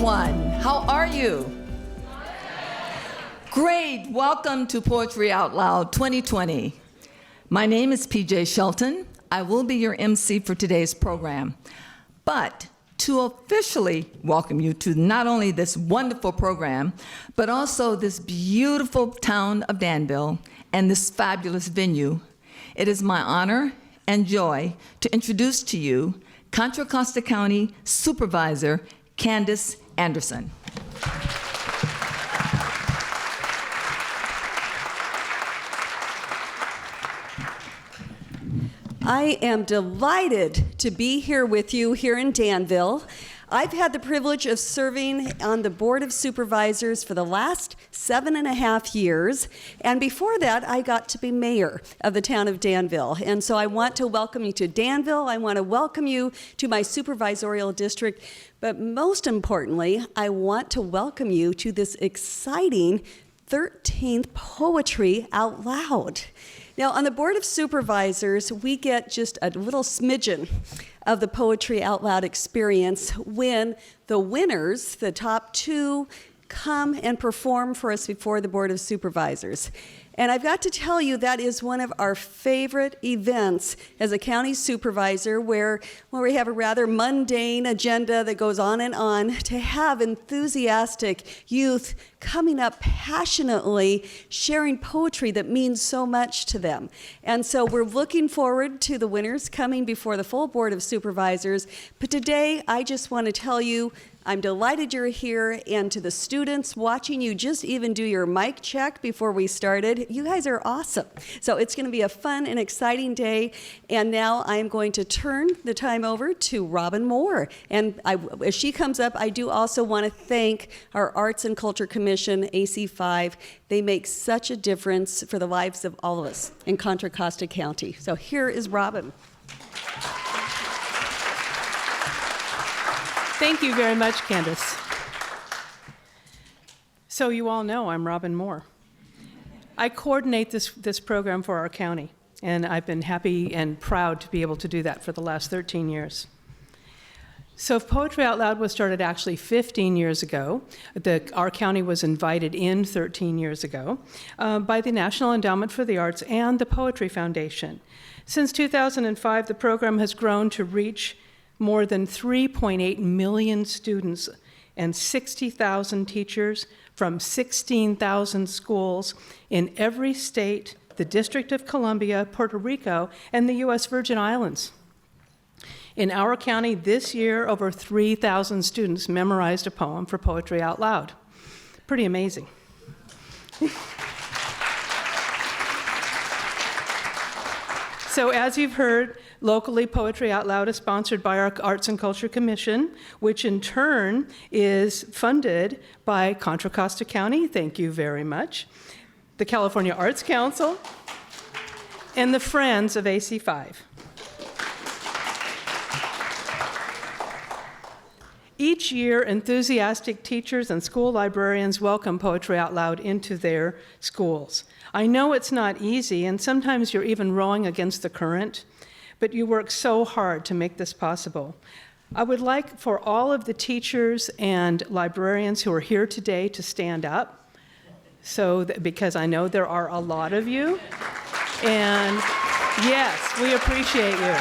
everyone. How are you? Great. Welcome to Poetry Out Loud 2020. My name is PJ Shelton. I will be your MC for today's program. But to officially welcome you to not only this wonderful program, but also this beautiful town of Danville and this fabulous venue, it is my honor and joy to introduce to you Contra Costa County Supervisor Candace Anderson. I am delighted to be here with you here in Danville. I've had the privilege of serving on the Board of Supervisors for the last 7.5 years, and before that, I got to be mayor of the town of Danville. And so I want to welcome you to Danville. I want to welcome you to my supervisorial district, but most importantly, I want to welcome you to this exciting 13th Poetry Out Loud. Now, on the Board of Supervisors, we get just a little smidgen of the Poetry Out Loud experience when the winners, the top two, come and perform for us before the Board of Supervisors. And I've got to tell you, that is one of our favorite events as a county supervisor where we have a rather mundane agenda that goes on and on, to have enthusiastic youth coming up passionately, sharing poetry that means so much to them. And so we're looking forward to the winners coming before the full Board of Supervisors. But today, I just want to tell you, I'm delighted you're here, and to the students watching you just even do your mic check before we started, you guys are awesome. So it's going to be a fun and exciting day, and now I'm going to turn the time over to Robin Moore. And as she comes up, I do also want to thank our Arts and Culture Commission, AC5. They make such a difference for the lives of all of us in Contra Costa County. So here is Robin. Thank you very much, Candace. So you all know I'm Robin Moore. I coordinate this program for our county, and I've been happy and proud to be able to do that for the last 13 years. So Poetry Out Loud was started actually 15 years ago. Our county was invited in 13 years ago by the National Endowment for the Arts and the Poetry Foundation. Since 2005, the program has grown to reach more than 3.8 million students and 60,000 teachers from 16,000 schools in every state, the District of Columbia, Puerto Rico, and the U.S. Virgin Islands. In our county this year, over 3,000 students memorized a poem for Poetry Out Loud. Pretty amazing. So as you've heard, locally, Poetry Out Loud is sponsored by our Arts and Culture Commission, which in turn is funded by Contra Costa County, thank you very much, the California Arts Council, and the Friends of AC5. Each year, enthusiastic teachers and school librarians welcome Poetry Out Loud into their schools. I know it's not easy, and sometimes you're even rowing against the current, but you work so hard to make this possible. I would like for all of the teachers and librarians who are here today to stand up, because I know there are a lot of you, and yes, we appreciate you.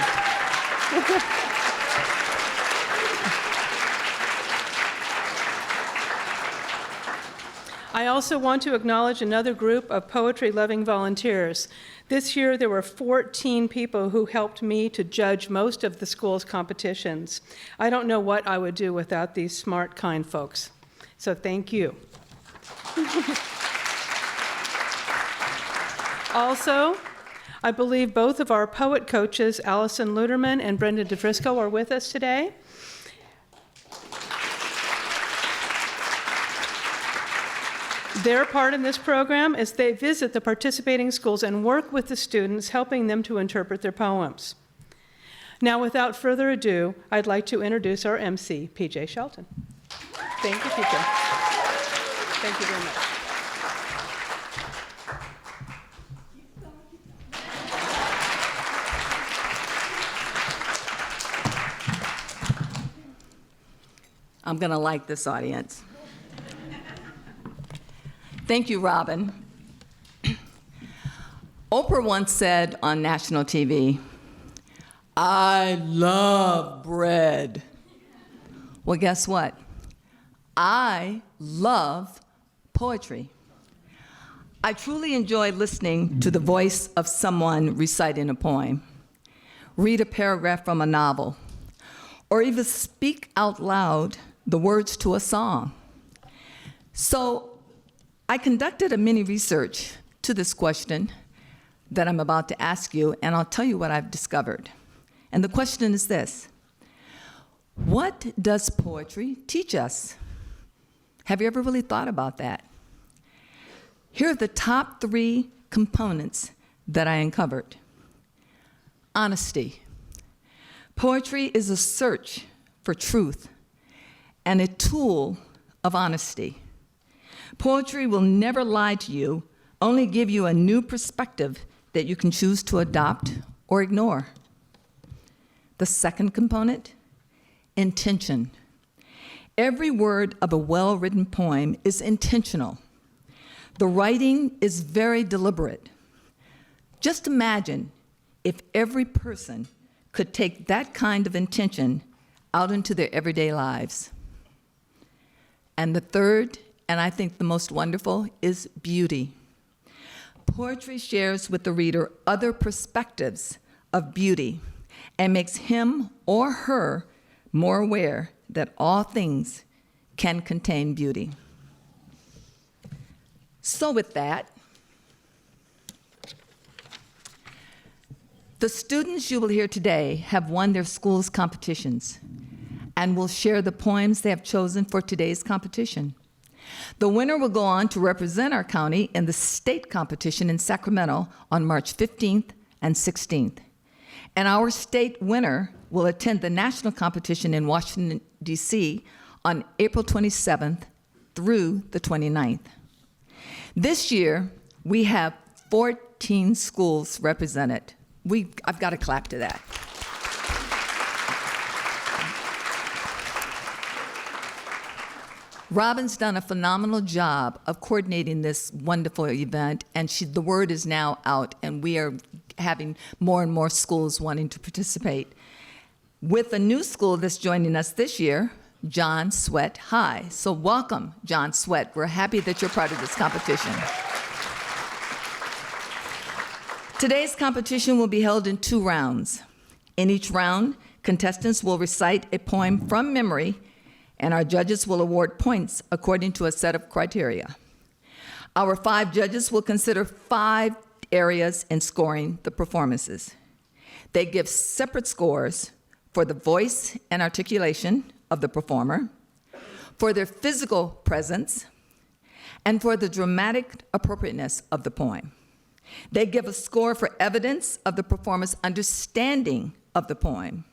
I also want to acknowledge another group of poetry-loving volunteers. This year, there were 14 people who helped me to judge most of the school's competitions. I don't know what I would do without these smart, kind folks. So thank you. Also, I believe both of our poet coaches, Allison Luderman and Brenda DeFrisco, are with us today. Their part in this program is they visit the participating schools and work with the students, helping them to interpret their poems. Now, without further ado, I'd like to introduce our MC, PJ Shelton. Thank you, PJ. Thank you very much. I'm going to like this audience. Thank you, Robin. Oprah once said on national TV, "I love bread." Well, guess what? I love poetry. I truly enjoy listening to the voice of someone reciting a poem, read a paragraph from a novel, or even speak out loud the words to a song. So I conducted a mini research to this question that I'm about to ask you, and I'll tell you what I've discovered. And the question is this: what does poetry teach us? Have you ever really thought about that? Here are the top 3 components that I uncovered. Honesty. Poetry is a search for truth and a tool of honesty. Poetry will never lie to you, only give you a new perspective that you can choose to adopt or ignore. The second component, intention. Every word of a well-written poem is intentional. The writing is very deliberate. Just imagine if every person could take that kind of intention out into their everyday lives. And the third, and I think the most wonderful, is beauty. Poetry shares with the reader other perspectives of beauty and makes him or her more aware that all things can contain beauty. So with that, the students you will hear today have won their school's competitions and will share the poems they have chosen for today's competition. The winner will go on to represent our county in the state competition in Sacramento on March 15th and 16th. And our state winner will attend the national competition in Washington, D.C. on April 27th through the 29th. This year, we have 14 schools represented. I've got to clap to that. Robin's done a phenomenal job of coordinating this wonderful event, and the word is now out, and we are having more and more schools wanting to participate. With a new school that's joining us this year, John Swett High. So welcome, John Swett. We're happy that you're part of this competition. Today's competition will be held in 2 rounds. In each round, contestants will recite a poem from memory, and our judges will award points according to a set of criteria. Our 5 judges will consider 5 areas in scoring the performances. They give separate scores for the voice and articulation of the performer, for their physical presence, and for the dramatic appropriateness of the poem. They give a score for evidence of the performer's understanding of the poem,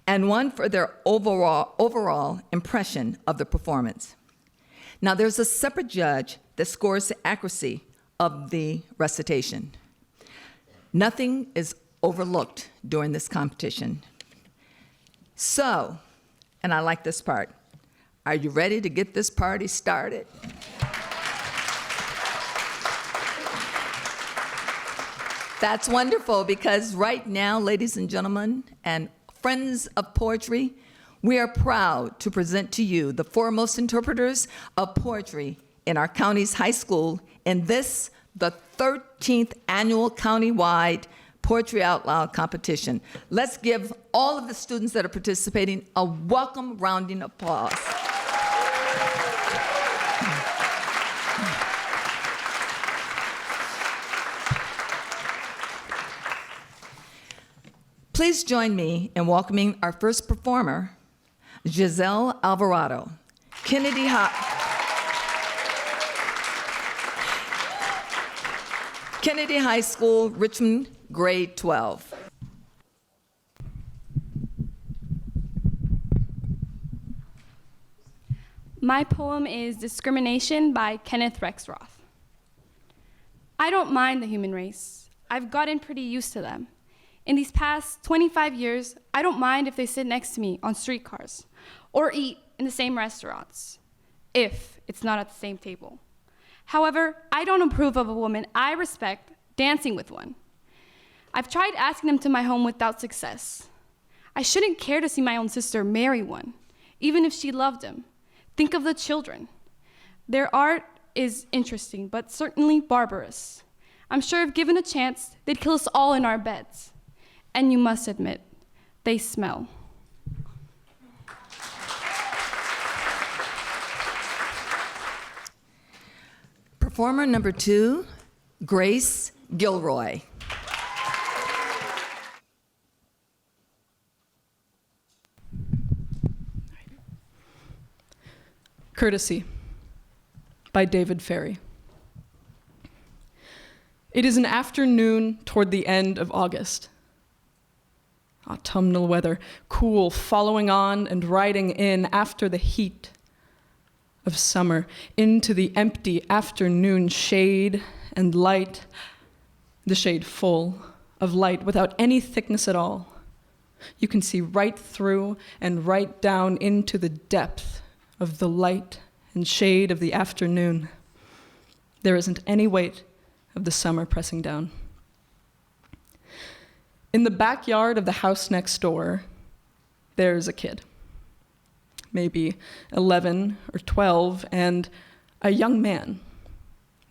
and one for their overall impression of the performance. Now, there's a separate judge that scores the accuracy of the recitation. Nothing is overlooked during this competition. So, and I like this part, are you ready to get this party started? That's wonderful, because right now, ladies and gentlemen, and friends of poetry, we are proud to present to you the foremost interpreters of poetry in our county's high school in this, the 13th annual countywide Poetry Out Loud competition. Let's give all of the students that are participating a welcome rounding applause. Please join me in welcoming our first performer, Giselle Alvarado, Kennedy High School, Richmond, grade 12. My poem is Discrimination by Kenneth Rexroth. I don't mind the human race. I've gotten pretty used to them. In these past 25 years, I don't mind if they sit next to me on streetcars, or eat in the same restaurants, if it's not at the same table. However, I don't approve of a woman I respect dancing with one. I've tried asking them to my home without success. I shouldn't care to see my own sister marry one, even if she loved him. Think of the children. Their art is interesting, but certainly barbarous. I'm sure if given a chance, they'd kill us all in our beds. And you must admit, they smell. Performer number 2, Grace Gilroy. Courtesy by David Ferry. It is an afternoon toward the end of August. Autumnal weather, cool, following on and riding in after the heat of summer into the empty afternoon shade and light, the shade full of light without any thickness at all. You can see right through and right down into the depth of the light and shade of the afternoon. There isn't any weight of the summer pressing down. In the backyard of the house next door, there's a kid, maybe 11 or 12, and a young man,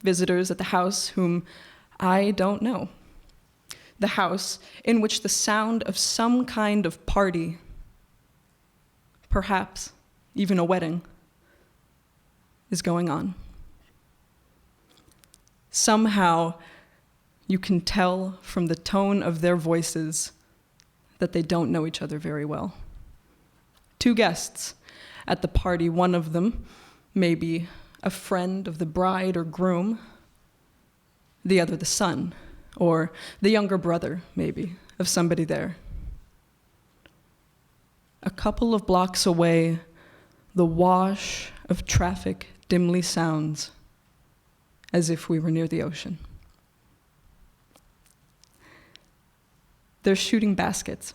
visitors at the house whom I don't know. The house in which the sound of some kind of party, perhaps even a wedding, is going on. Somehow, you can tell from the tone of their voices that they don't know each other very well. 2 guests at the party, one of them, maybe a friend of the bride or groom, the other the son, or the younger brother, maybe, of somebody there. A couple of blocks away, the wash of traffic dimly sounds as if we were near the ocean. They're shooting baskets,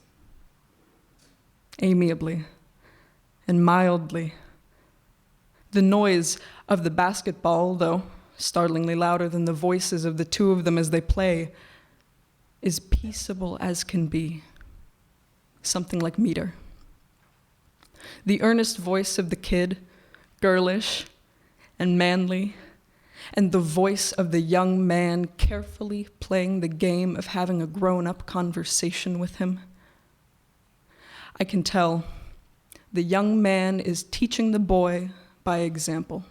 amiably and mildly. The noise of the basketball, though startlingly louder than the voices of the 2 of them as they play, is peaceable as can be, something like meter. The earnest voice of the kid, girlish and manly, and the voice of the young man carefully playing the game of having a grown-up conversation with him. I can tell the young man is teaching the boy by example.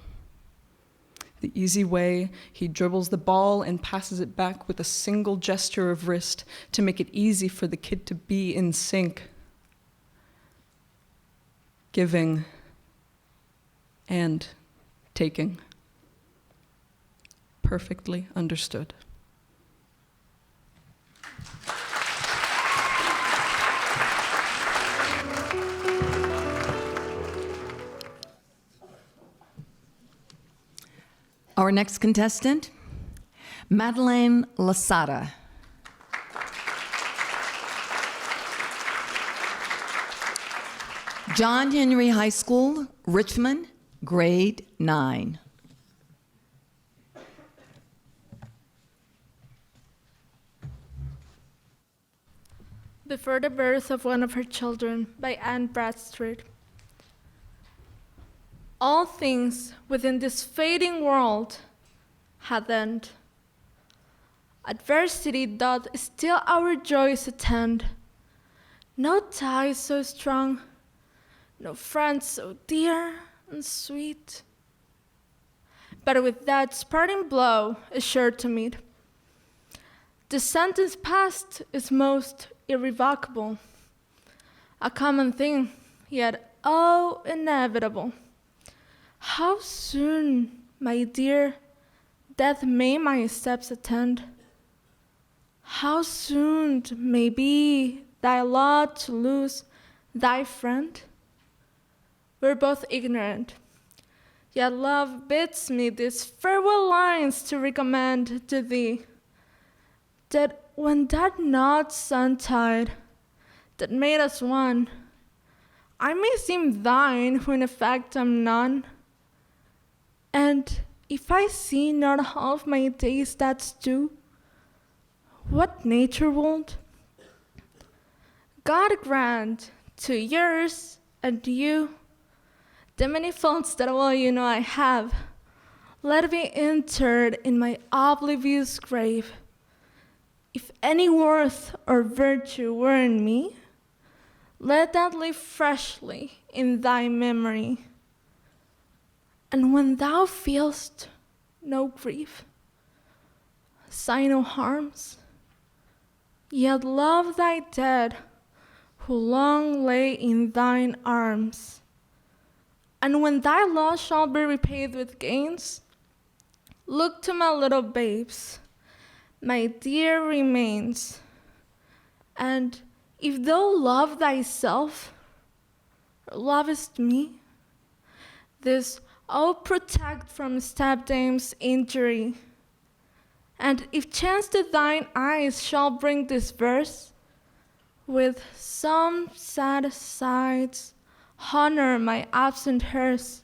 The easy way he dribbles the ball and passes it back with a single gesture of wrist to make it easy for the kid to be in sync. Giving and taking. Perfectly understood. Our next contestant, Madeleine Lasada. John Henry High School, Richmond, grade 9. Before the Birth of One of Her Children by Anne Bradstreet. All things within this fading world had end. Adversity doth still our joys attend. No ties so strong, no friends so dear and sweet. But with that parting blow is sure to meet. The sentence passed is most irrevocable, a common thing, yet oh, inevitable. How soon, my dear, death may my steps attend? How soon may be thy lot to lose thy friend? We're both ignorant, yet love bids me these farewell lines to recommend to thee, that when that not sun tide that made us one, I may seem thine who in effect am none. And if I see not half my days that's due, what nature won't? God grant to yours and you the many faults that well you know I have. Let me interred in my oblivious grave. If any worth or virtue were in me, let that live freshly in thy memory. And when thou feelst no grief, sigh no harms, yet love thy dead who long lay in thine arms. And when thy loss shall be repaid with gains, look to my little babes, my dear remains. And if thou love thyself, or lovest me, this I'll protect from stepdame's injury. And if chance to thine eyes shall bring this verse, with some sad sighs, honor my absent hearse,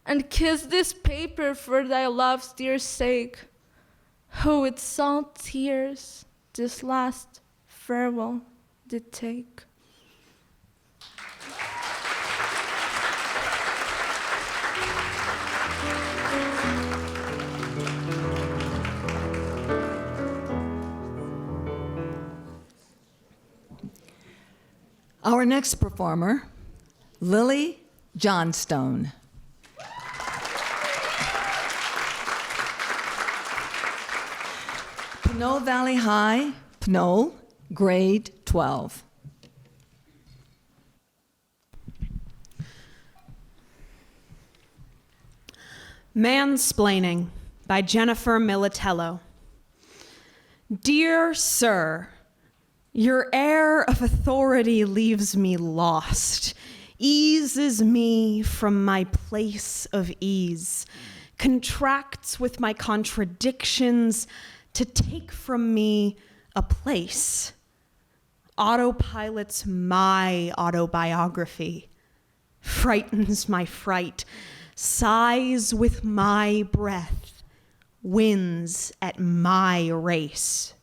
and kiss this paper for thy love's dear sake, who with salt tears this last farewell did take. Our next performer, Lily Johnstone. Pinole Valley High, Pinole, grade 12. Mansplaining by Jennifer Militello. Dear Sir, your air of authority leaves me lost, eases me from my place of ease, contracts with my contradictions to take from me a place, autopilots my autobiography, frightens my fright, sighs with my breath, wins at my race.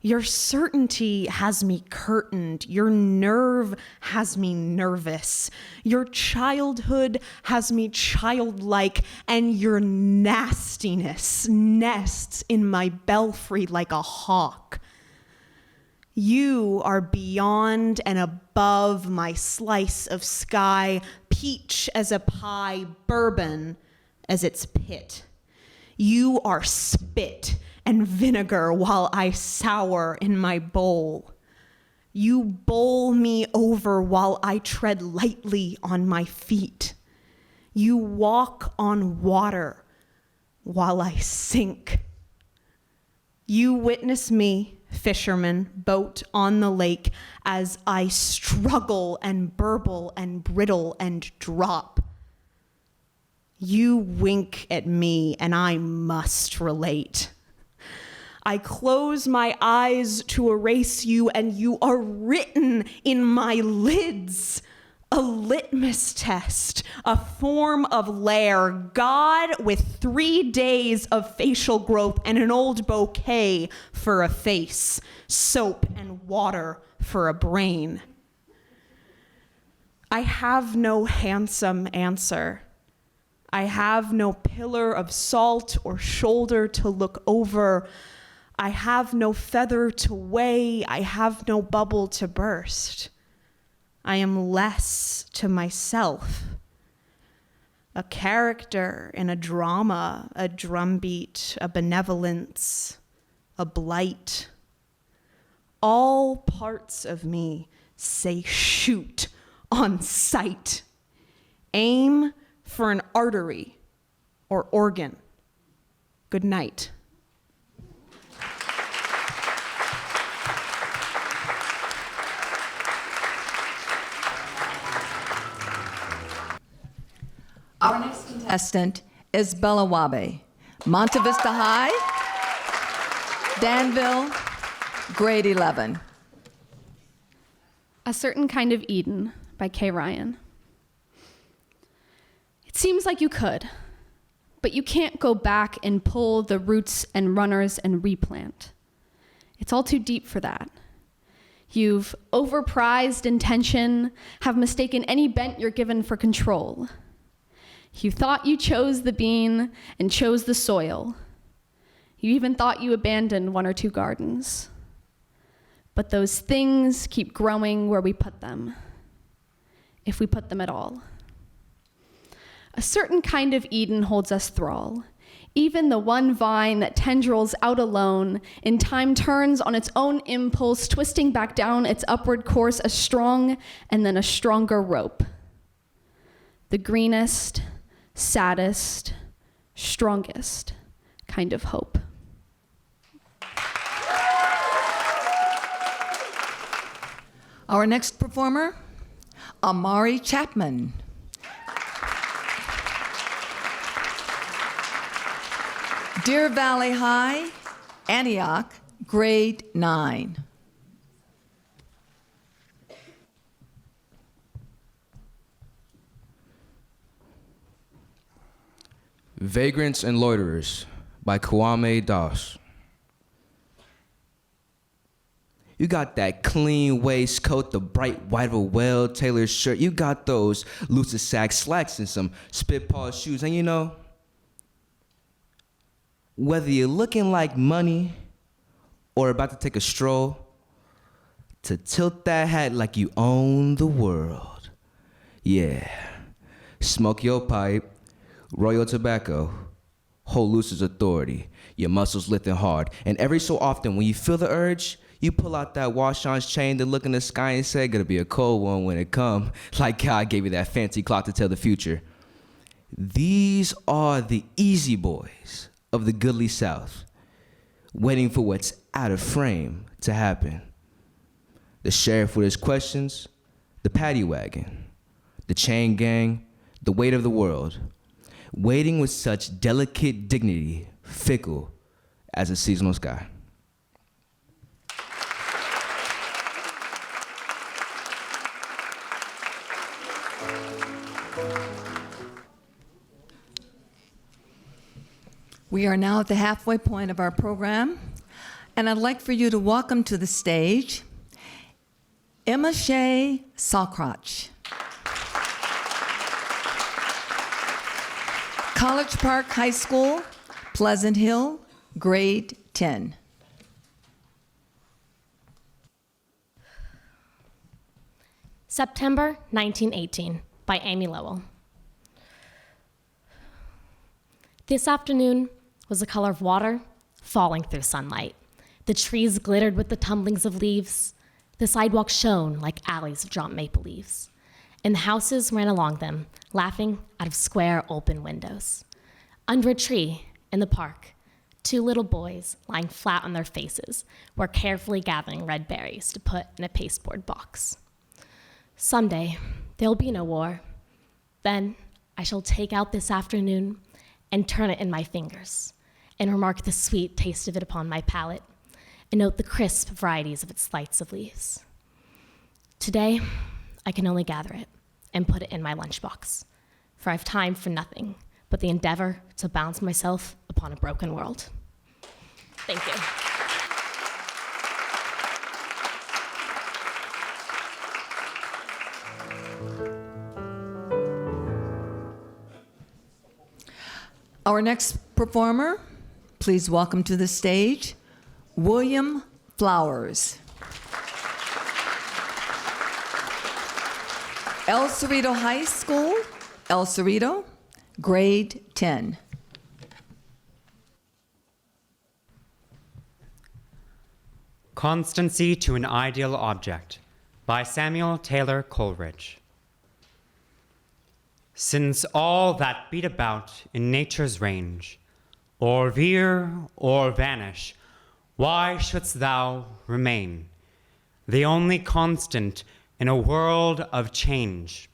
Your certainty has me curtained, your nerve has me nervous, your childhood has me childlike, and your nastiness nests in my belfry like a hawk. You are beyond and above my slice of sky, peach as a pie, bourbon as its pit. You are spit and vinegar while I sour in my bowl. You bowl me over while I tread lightly on my feet. You walk on water while I sink. You witness me, fisherman, boat on the lake, as I struggle and burble and brittle and drop. You wink at me and I must relate. I close my eyes to erase you, and you are written in my lids. A litmus test, a form of lair, God with 3 days of facial growth and an old bouquet for a face, soap and water for a brain. I have no handsome answer. I have no pillar of salt or shoulder to look over. I have no feather to weigh, I have no bubble to burst. I am less to myself. A character in a drama, a drumbeat, a benevolence, a blight. All parts of me say shoot on sight. Aim for an artery or organ. Good night. Our next contestant is Bella Wabe, Monte Vista High, Danville, grade 11. A Certain Kind of Eden by Kay Ryan. It seems like you could, but you can't go back and pull the roots and runners and replant. It's all too deep for that. You've overprized intention, have mistaken any bent you're given for control. You thought you chose the bean and chose the soil. You even thought you abandoned 1 or 2 gardens. But those things keep growing where we put them, if we put them at all. A certain kind of Eden holds us thrall. Even the one vine that tendrils out alone, in time turns on its own impulse, twisting back down its upward course, a strong and then a stronger rope. The greenest, saddest, strongest kind of hope. Our next performer, Amari Chapman. Deer Valley High, Antioch, grade 9. Vagrants and Loiterers by Kwame Das. You got that clean waistcoat, the bright white of a well-tailored shirt. You got those Lucid Sack slacks and some spit-paw shoes. And you know, whether you're looking like money or about to take a stroll, to tilt that hat like you own the world. Yeah. Smoke your pipe, roll your tobacco, hold loose as authority, your muscles lifting hard. And every so often, when you feel the urge, you pull out that wash-on's chain to look in the sky and say, gonna be a cold one when it come, like God gave you that fancy clock to tell the future. These are the easy boys of the goodly South, waiting for what's out of frame to happen. The sheriff with his questions, the paddy wagon, the chain gang, the weight of the world, waiting with such delicate dignity, fickle as a seasonal sky. We are now at the halfway point of our program, and I'd like for you to welcome to the stage Emma Shea Salkrotch. College Park High School, Pleasant Hill, grade 10. September 1918 by Amy Lowell. This afternoon was the color of water falling through sunlight. The trees glittered with the tumblings of leaves. The sidewalks shone like alleys of dropped maple leaves. And the houses ran along them, laughing out of square open windows. Under a tree in the park, 2 little boys lying flat on their faces were carefully gathering red berries to put in a pasteboard box. Someday, there'll be no war. Then I shall take out this afternoon and turn it in my fingers, and remark the sweet taste of it upon my palate, and note the crisp varieties of its flights of leaves. Today, I can only gather it and put it in my lunchbox, for I have time for nothing but the endeavor to balance myself upon a broken world. Thank you. Our next performer, please welcome to the stage William Flowers. El Cerrito High School, El Cerrito, grade 10. Constancy to an Ideal Object by Samuel Taylor Coleridge. Since all that beat about in nature's range, or veer or vanish, why shouldst thou remain, the only constant in a world of change?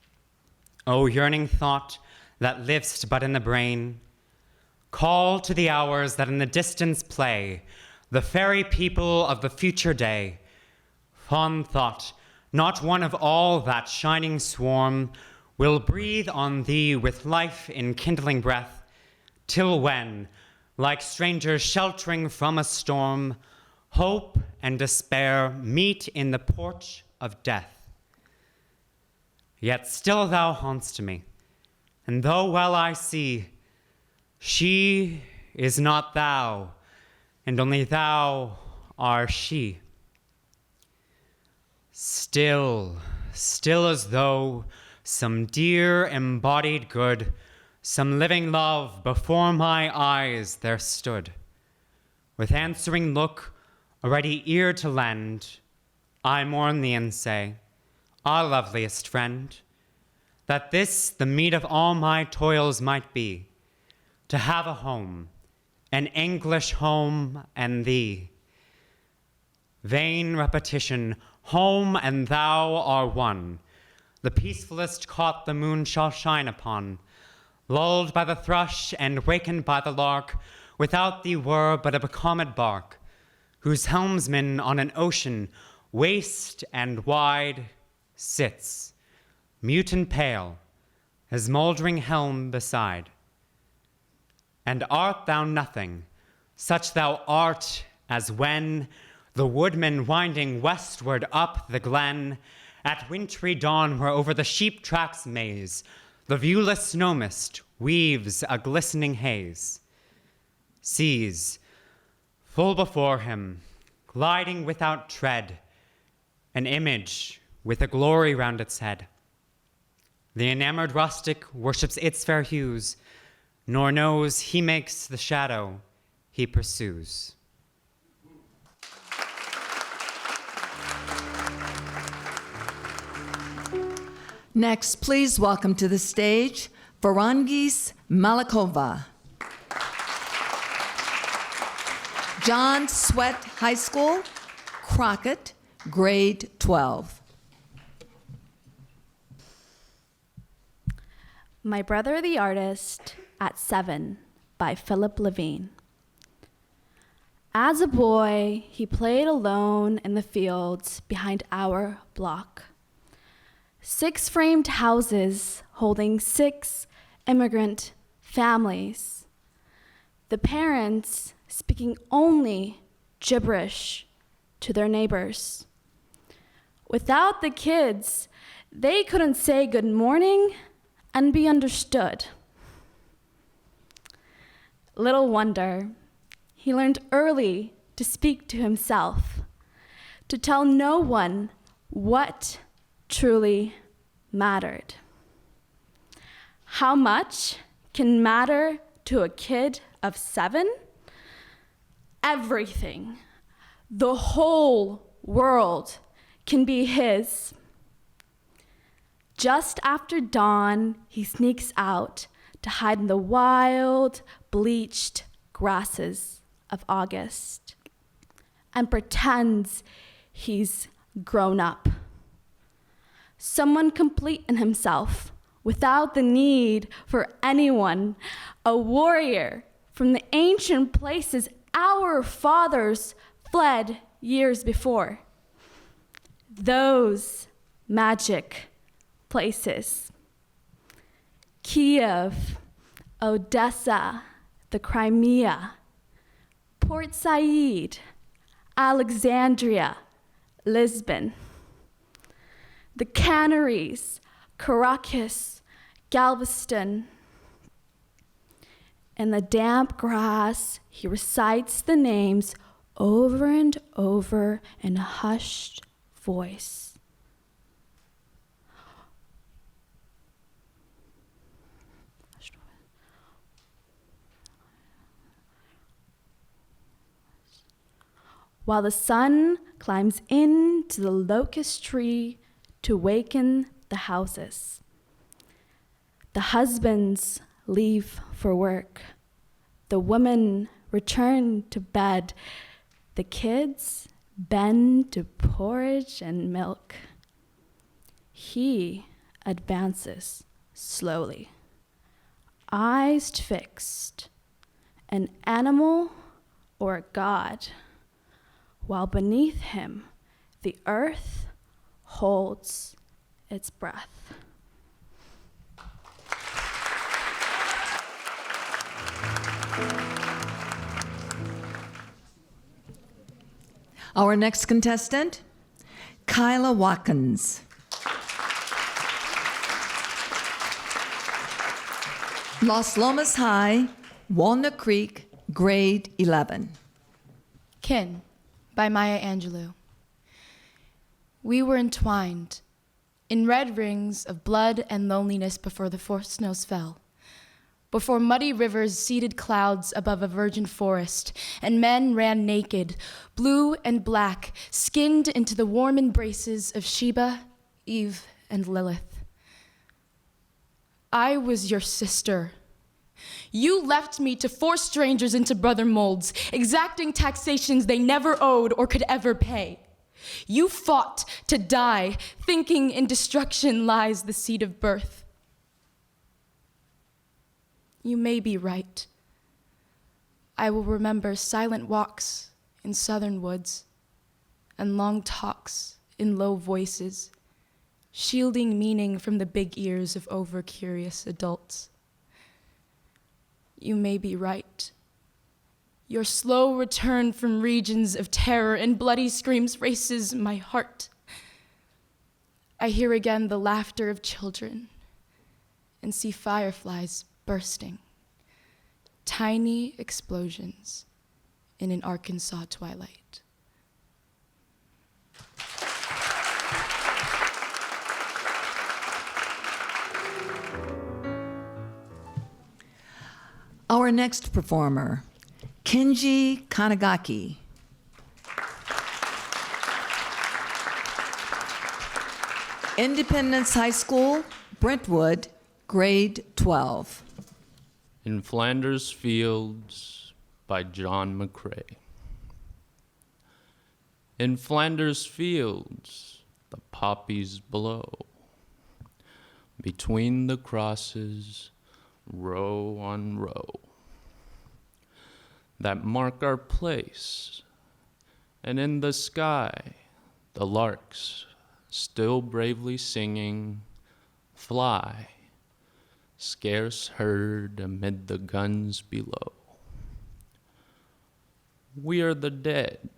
O yearning thought that liv'st but in the brain, call to the hours that in the distance play, the fairy people of the future day. Fond thought, not one of all that shining swarm will breathe on thee with life enkindling breath, till when, like strangers sheltering from a storm, hope and despair meet in the porch of death. Yet still thou haunt'st me, and though well I see, she is not thou, and only thou are she. Still, still as though some dear embodied good, some living love before my eyes there stood. With answering look, a ready ear to lend, I mourn thee and say, ah, loveliest friend, that this the meed of all my toils might be, to have a home, an English home, and thee. Vain repetition, home and thou are one. The peacefulest cot the moon shall shine upon. Lulled by the thrush and wakened by the lark, without thee were but a becalmed bark, whose helmsman on an ocean waste and wide sits, mute and pale, his mouldering helm beside. And art thou nothing, such thou art as when the woodman winding westward up the glen, at wintry dawn where over the sheep tracks maze, the viewless snow mist weaves a glistening haze, sees, full before him, gliding without tread, an image with a glory round its head. The enamored rustic worships its fair hues, nor knows he makes the shadow he pursues. Next, please welcome to the stage Varangis Malikova. John Swett High School, Crockett, grade 12. My Brother the Artist at 7 by Philip Levine. As a boy, he played alone in the fields behind our block. 6 framed houses holding 6 immigrant families. The parents speaking only gibberish to their neighbors. Without the kids, they couldn't say good morning and be understood. Little wonder, he learned early to speak to himself, to tell no one what truly mattered. How much can matter to a kid of 7? Everything. The whole world can be his. Just after dawn, he sneaks out to hide in the wild, bleached grasses of August and pretends he's grown up. Someone complete in himself, without the need for anyone, a warrior from the ancient places our fathers fled years before. Those magic places. Kiev, Odessa, the Crimea, Port Said, Alexandria, Lisbon. The Canaries, Caracas, Galveston. In the damp grass, he recites the names over and over in a hushed voice. While the sun climbs into the locust tree to waken the houses. The husbands leave for work. The women return to bed. The kids bend to porridge and milk. He advances slowly, eyes fixed, an animal or a god, while beneath him the earth holds its breath. Our next contestant, Kyla Watkins. Los Lomas High, Walnut Creek, grade 11. Kin by Maya Angelou. We were entwined in red rings of blood and loneliness before the first snows fell, before muddy rivers seeded clouds above a virgin forest, and men ran naked, blue and black, skinned into the warm embraces of Sheba, Eve, and Lilith. I was your sister. You left me to force strangers into brother molds, exacting taxations they never owed or could ever pay. You fought to die, thinking in destruction lies the seed of birth. You may be right. I will remember silent walks in southern woods and long talks in low voices, shielding meaning from the big ears of over-curious adults. You may be right. Your slow return from regions of terror and bloody screams races my heart. I hear again the laughter of children and see fireflies bursting, tiny explosions in an Arkansas twilight. Our next performer, Kenji Kanagaki. Independence High School, Brentwood, grade 12. In Flanders Fields by John McCrae. In Flanders Fields, the poppies blow. Between the crosses, row on row, that mark our place, and in the sky, the larks, still bravely singing, fly, scarce heard amid the guns below. We are the dead.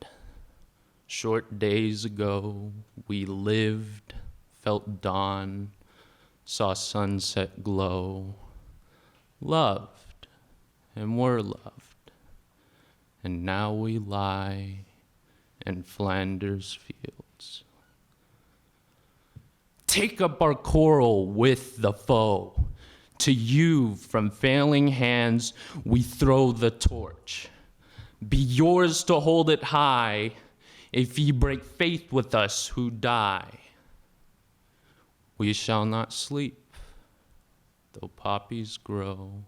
Short days ago, we lived, felt dawn, saw sunset glow, loved and were loved, and now we lie in Flanders Fields. Take up our quarrel with the foe. To you from failing hands we throw the torch. Be yours to hold it high if ye break faith with us who die. We shall not sleep, though poppies grow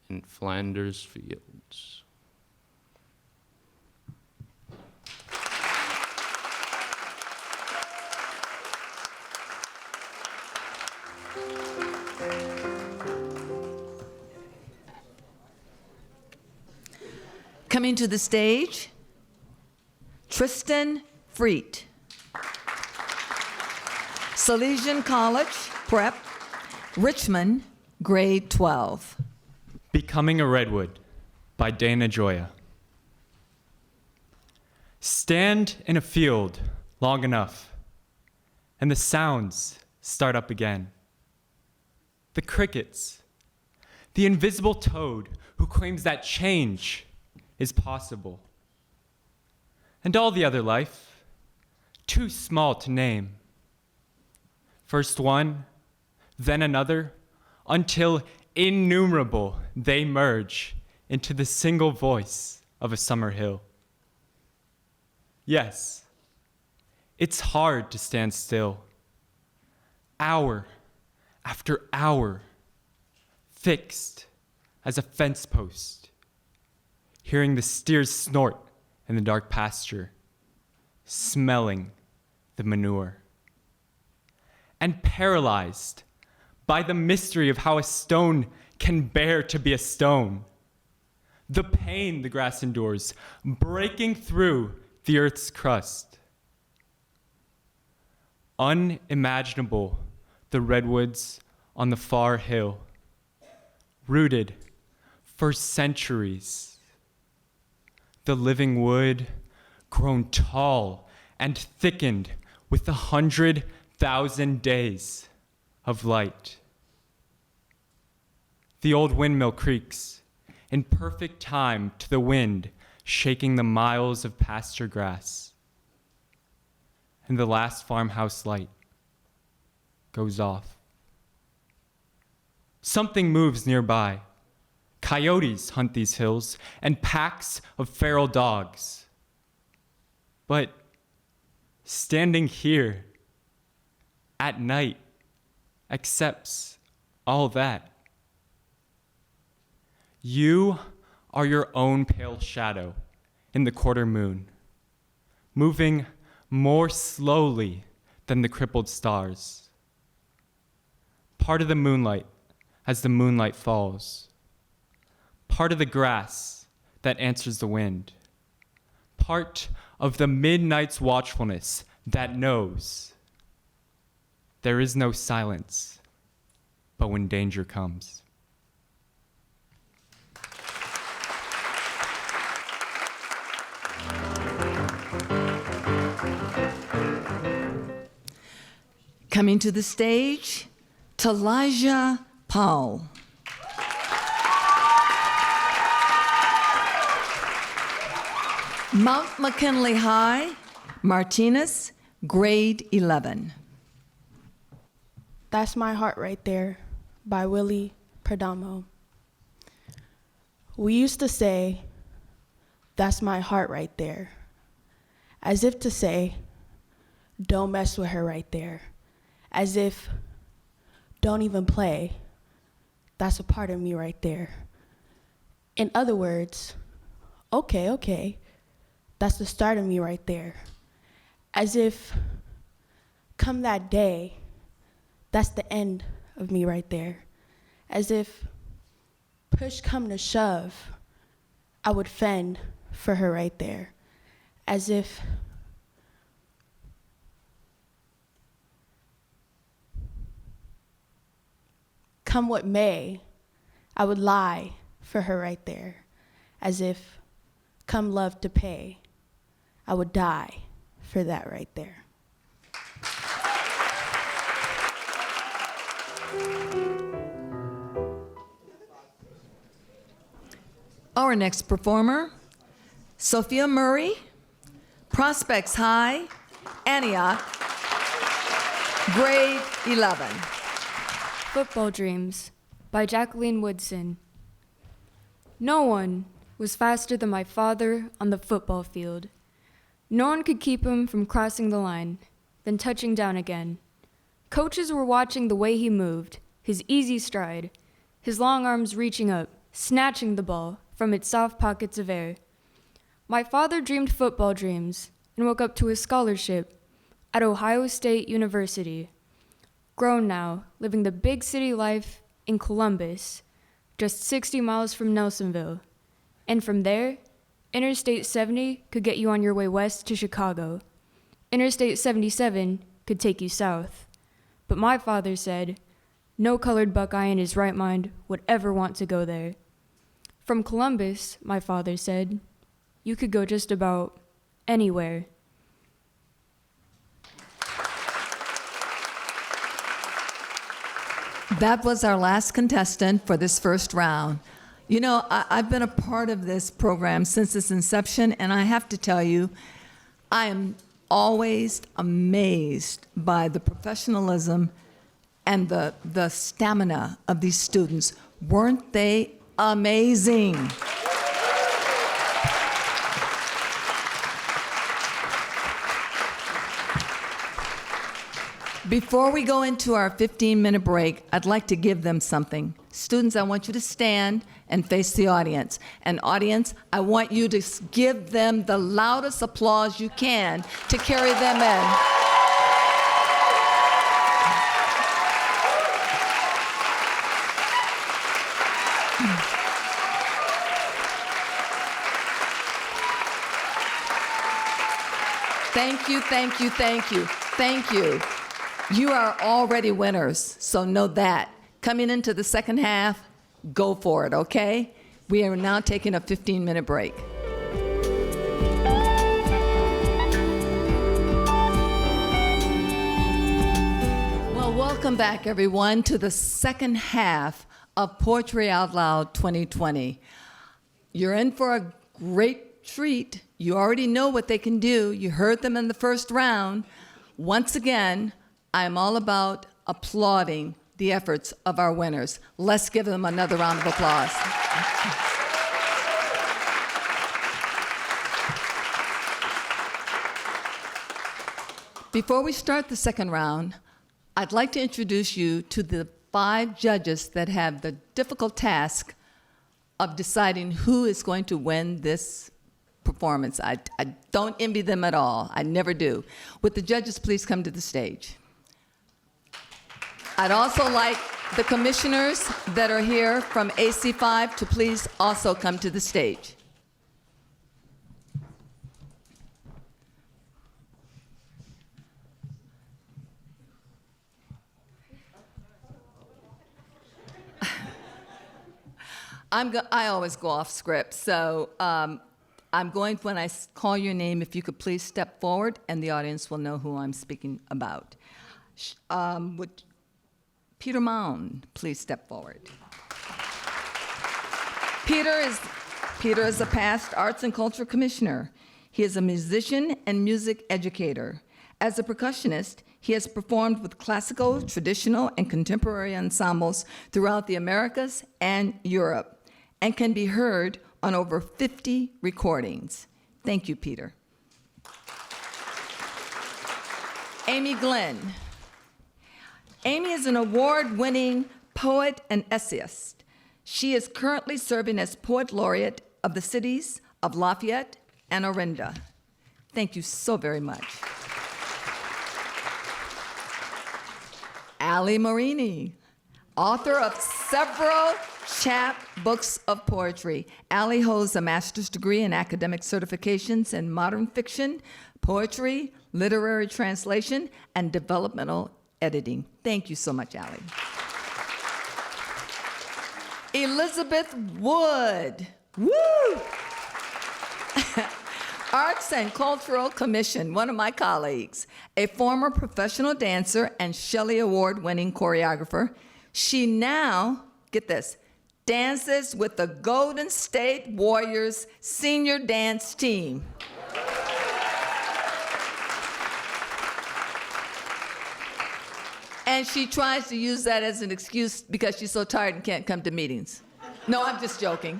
in Flanders Fields. Coming to the stage, Tristan Freet. Salesian College, Prep, Richmond, grade 12. Becoming a Redwood by Dana Joya. Stand in a field long enough, and the sounds start up again. The crickets, the invisible toad who claims that change is possible, and all the other life, too small to name. First one, then another, until innumerable they merge into the single voice of a summer hill. Yes, it's hard to stand still. Hour after hour, fixed as a fence post, hearing the steers snort in the dark pasture, smelling the manure, and paralyzed by the mystery of how a stone can bear to be a stone, the pain the grass endures, breaking through the earth's crust. unimaginable the redwoods on the far hill, rooted for centuries. The living wood grown tall and thickened with 100,000 days of light. The old windmill creaks in perfect time to the wind shaking the miles of pasture grass. And the last farmhouse light goes off. Something moves nearby. Coyotes hunt these hills and packs of feral dogs. But standing here at night accepts all that. You are your own pale shadow in the quarter moon, moving more slowly than the crippled stars. Part of the moonlight as the moonlight falls. Part of the grass that answers the wind. Part of the midnight's watchfulness that knows there is no silence, but when danger comes. Coming to the stage, Talijah Powell. Mount McKinley High, Martinez, grade 11. That's My Heart Right There by Willie Perdomo. We used to say, that's my heart right there, as if to say, don't mess with her right there, as if, don't even play, that's a part of me right there. In other words, okay, that's the start of me right there. As if, come that day, that's the end of me right there. As if, push come to shove, I would fend for her right there. As if, come what may, I would lie for her right there. As if, come love to pay, I would die for that right there. Our next performer, Sophia Murray, Prospects High, Antioch, grade 11. Football Dreams by Jacqueline Woodson. No one was faster than my father on the football field. No one could keep him from crossing the line, then touching down again. Coaches were watching the way he moved, his easy stride, his long arms reaching up, snatching the ball from its soft pockets of air. My father dreamed football dreams and woke up to a scholarship at Ohio State University. Grown now, living the big city life in Columbus, just 60 miles from Nelsonville. And from there, Interstate 70 could get you on your way west to Chicago. Interstate 77 could take you south. But my father said, no colored Buckeye in his right mind would ever want to go there. From Columbus, my father said, you could go just about anywhere. That was our last contestant for this first round. You know, I've been a part of this program since its inception, and I have to tell you, I am always amazed by the professionalism and the stamina of these students. Weren't they amazing? Before we go into our 15-minute break, I'd like to give them something. Students, I want you to stand and face the audience. And audience, I want you to give them the loudest applause you can to carry them in. Thank you, thank you, thank you, thank you. You are already winners, so know that. Coming into the second half, go for it, okay? We are now taking a 15-minute break. Well, welcome back, everyone, to the second half of Poetry Out Loud 2020. You're in for a great treat. You already know what they can do. You heard them in the first round. Once again, I'm all about applauding the efforts of our winners. Let's give them another round of applause. Before we start the second round, I'd like to introduce you to the 5 judges that have the difficult task of deciding who is going to win this performance. I don't envy them at all. I never do. Would the judges please come to the stage? I'd also like the commissioners that are here from AC5 to please also come to the stage. I always go off script, so I'm going, when I call your name, if you could please step forward and the audience will know who I'm speaking about. Would Peter Mound please step forward? Peter is a past Arts and Culture Commissioner. He is a musician and music educator. As a percussionist, he has performed with classical, traditional, and contemporary ensembles throughout the Americas and Europe, and can be heard on over 50 recordings. Thank you, Peter. Amy Glenn. Amy is an award-winning poet and essayist. She is currently serving as Poet Laureate of the cities of Lafayette and Orinda. Thank you so very much. Ali Marini, author of several chapbooks of poetry. Ali holds a master's degree in academic certifications in modern fiction, poetry, literary translation, and developmental editing. Thank you so much, Ali. Elizabeth Wood. Woo! Arts and Cultural Commission, one of my colleagues, a former professional dancer and Shelley Award-winning choreographer. She now, get this, dances with the Golden State Warriors senior dance team. And she tries to use that as an excuse because she's so tired and can't come to meetings. No, I'm just joking.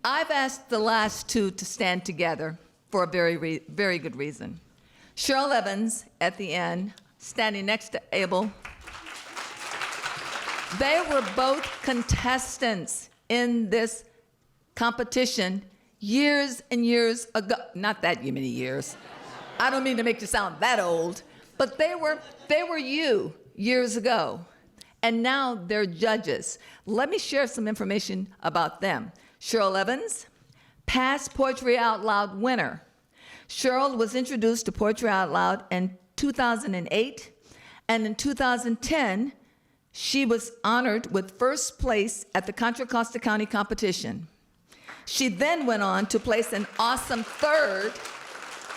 I've asked the last 2 to stand together for a very good reason. Cheryl Evans at the end, standing next to Abel. They were both contestants in this competition years and years ago. Not that many years. I don't mean to make you sound that old, but they were you years ago. And now they're judges. Let me share some information about them. Cheryl Evans, past Poetry Out Loud winner. Cheryl was introduced to Poetry Out Loud in 2008, and in 2010, she was honored with first place at the Contra Costa County competition. She then went on to place an awesome 3rd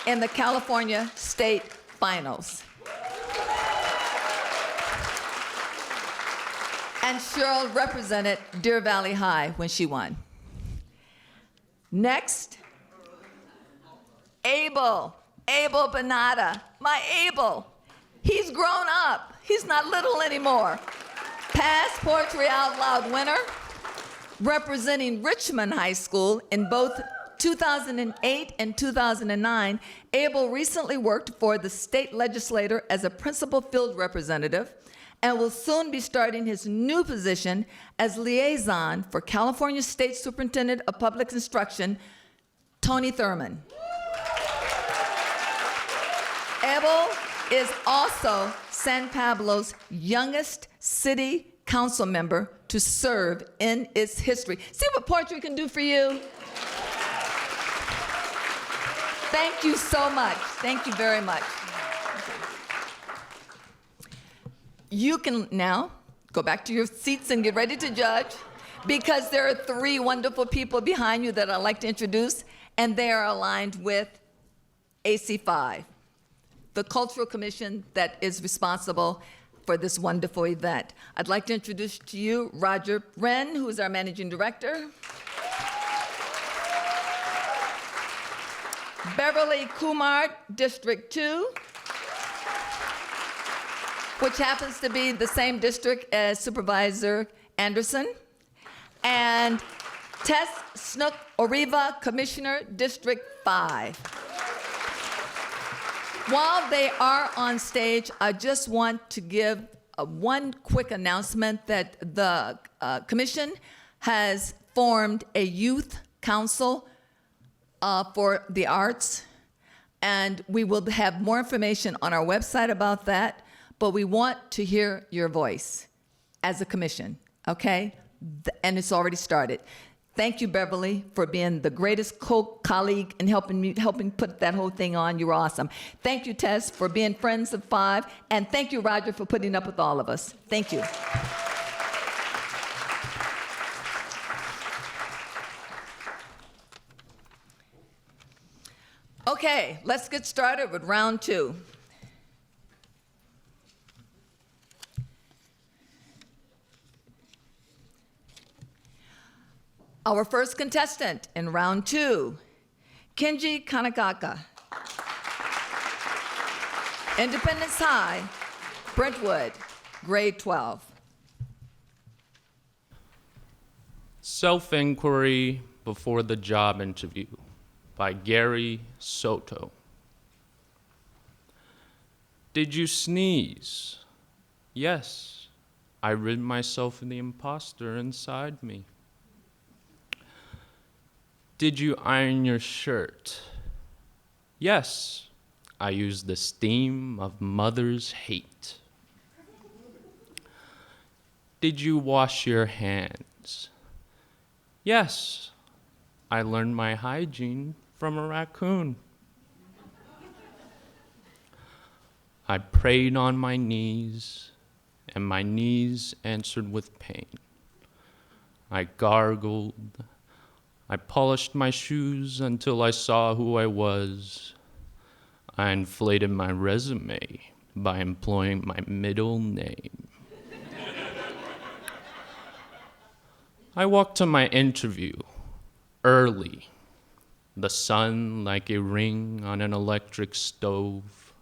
in the California State Finals. And Cheryl represented Deer Valley High when she won. Next, Abel Benata, my Abel. He's grown up. He's not little anymore. Past Poetry Out Loud winner, representing Richmond High School in both 2008 and 2009. Abel recently worked for the state legislature as a principal field representative and will soon be starting his new position as liaison for California State Superintendent of Public Instruction, Tony Thurman. Abel is also San Pablo's youngest city council member to serve in its history. See what poetry can do for you? Thank you so much. Thank you very much. You can now go back to your seats and get ready to judge, because there are 3 wonderful people behind you that I'd like to introduce, and they are aligned with AC5, the Cultural Commission that is responsible for this wonderful event. I'd like to introduce to you Roger Wren, who is our Managing Director. Beverly Kumar, District 2, which happens to be the same district as Supervisor Anderson. And Tess Snook Oriva, Commissioner, District 5. While they are on stage, I just want to give one quick announcement that the Commission has formed a youth council for the arts, and we will have more information on our website about that, but we want to hear your voice as a commission, okay? And it's already started. Thank you, Beverly, for being the greatest colleague and helping put that whole thing on. You were awesome. Thank you, Tess, for being friends of 5, and thank you, Roger, for putting up with all of us. Thank you. Okay, let's get started with round 2. Our first contestant in round 2, Kenji Kanagaka, Independence High, Brentwood, grade 12. Self-Inquiry Before the Job Interview by Gary Soto. Did you sneeze? Yes, I rid myself of the imposter inside me. Did you iron your shirt? Yes, I used the steam of mother's hate. Did you wash your hands? Yes, I learned my hygiene from a raccoon. I prayed on my knees, and my knees answered with pain. I gargled. I polished my shoes until I saw who I was. I inflated my resume by employing my middle name. I walked to my interview early, the sun like a ring on an electric stove.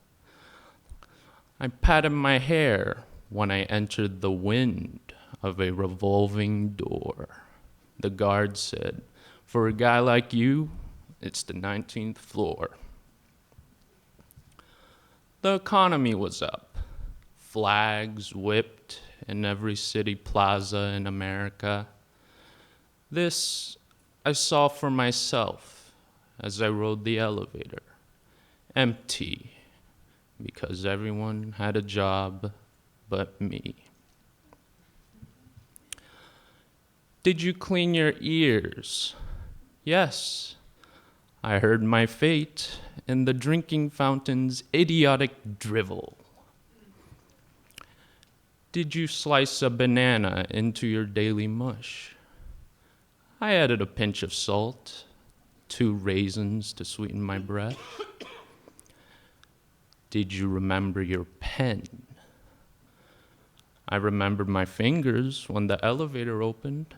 I patted my hair when I entered the wind of a revolving door. The guard said, "For a guy like you, it's the 19th floor." The economy was up. Flags whipped in every city plaza in America. This I saw for myself as I rode the elevator. Empty, because everyone had a job but me. Did you clean your ears? Yes, I heard my fate in the drinking fountain's idiotic drivel. Did you slice a banana into your daily mush? I added a pinch of salt, 2 raisins to sweeten my breath. Did you remember your pen? I remembered my fingers when the elevator opened.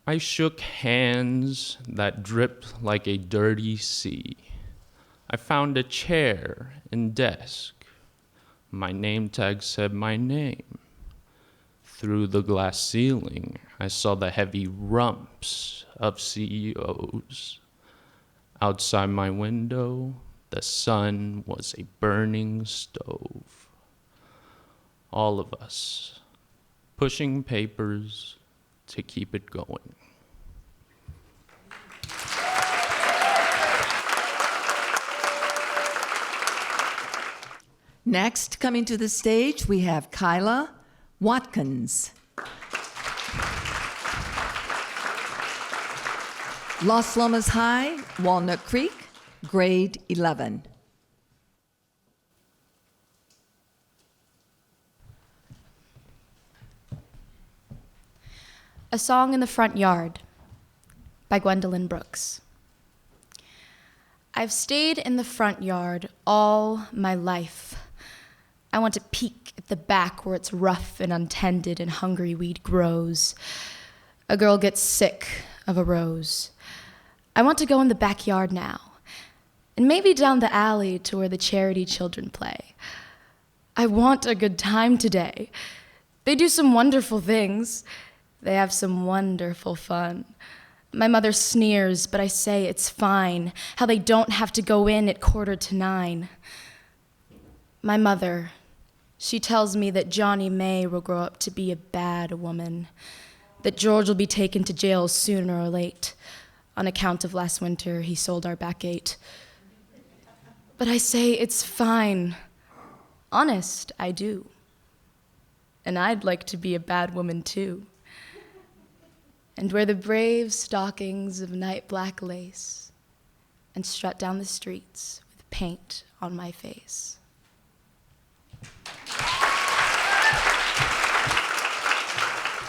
I shook hands that dripped like a dirty sea. I found a chair and desk. My name tag said my name. Through the glass ceiling, I saw the heavy rumps of CEOs. Outside my window, the sun was a burning stove. All of us, pushing papers to keep it going. Next, coming to the stage, we have Kyla Watkins. Los Lomas High, Walnut Creek, grade 11. A Song in the Front Yard by Gwendolyn Brooks. I've stayed in the front yard all my life. I want to peek at the back where it's rough and untended and hungry weed grows. A girl gets sick of a rose. I want to go in the backyard now, and maybe down the alley to where the charity children play. I want a good time today. They do some wonderful things. They have some wonderful fun. My mother sneers, but I say it's fine, how they don't have to go in at 8:45. My mother, she tells me that Johnny May will grow up to be a bad woman, that George will be taken to jail sooner or late. On account of last winter, he sold our back gate. But I say it's fine. Honest, I do. And I'd like to be a bad woman too. And wear the brave stockings of night black lace and strut down the streets with paint on my face.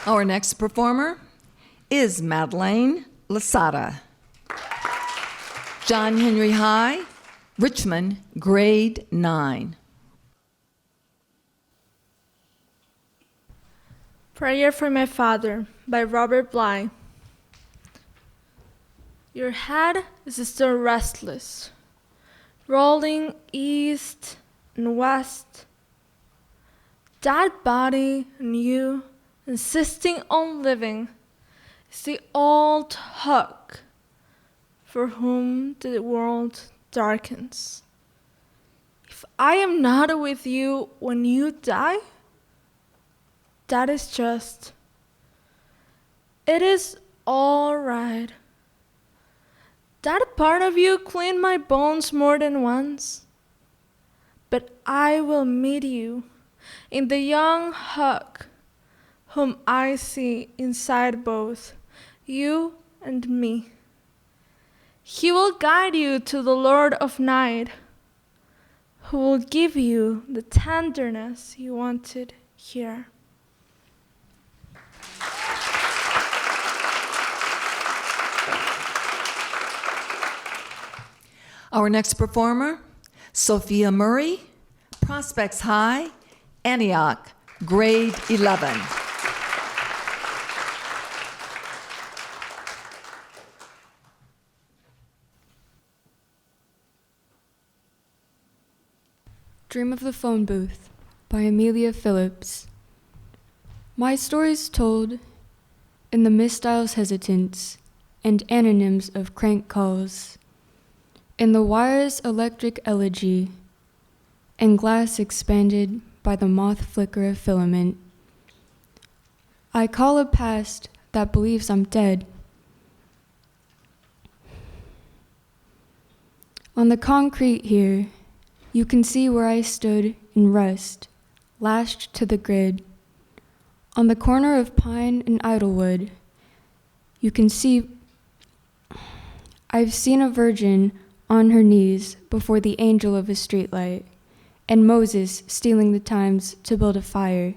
Our next performer is Madeleine Lasada. John Henry High, Richmond, grade 9. Prayer for My Father by Robert Bly. Your head is still restless, rolling east and west. That body and you insisting on living is the old Huck for whom the world darkens. If I am not with you when you die, that is just. It is all right. That part of you cleaned my bones more than once. But I will meet you in the young Huck, whom I see inside both you and me. He will guide you to the Lord of Night, who will give you the tenderness you wanted here. Our next performer, Sophia Murray, Prospects High, Antioch, grade 11. Dream of the Phone Booth by Amelia Phillips. My story's told in the mistyles hesitance and anonyms of crank calls, in the wire's electric elegy, and glass expanded by the moth flicker of filament. I call a past that believes I'm dead. On the concrete here, you can see where I stood in rust, lashed to the grid. On the corner of Pine and Idlewood, you can see I've seen a virgin on her knees before the angel of a streetlight, and Moses stealing the times to build a fire.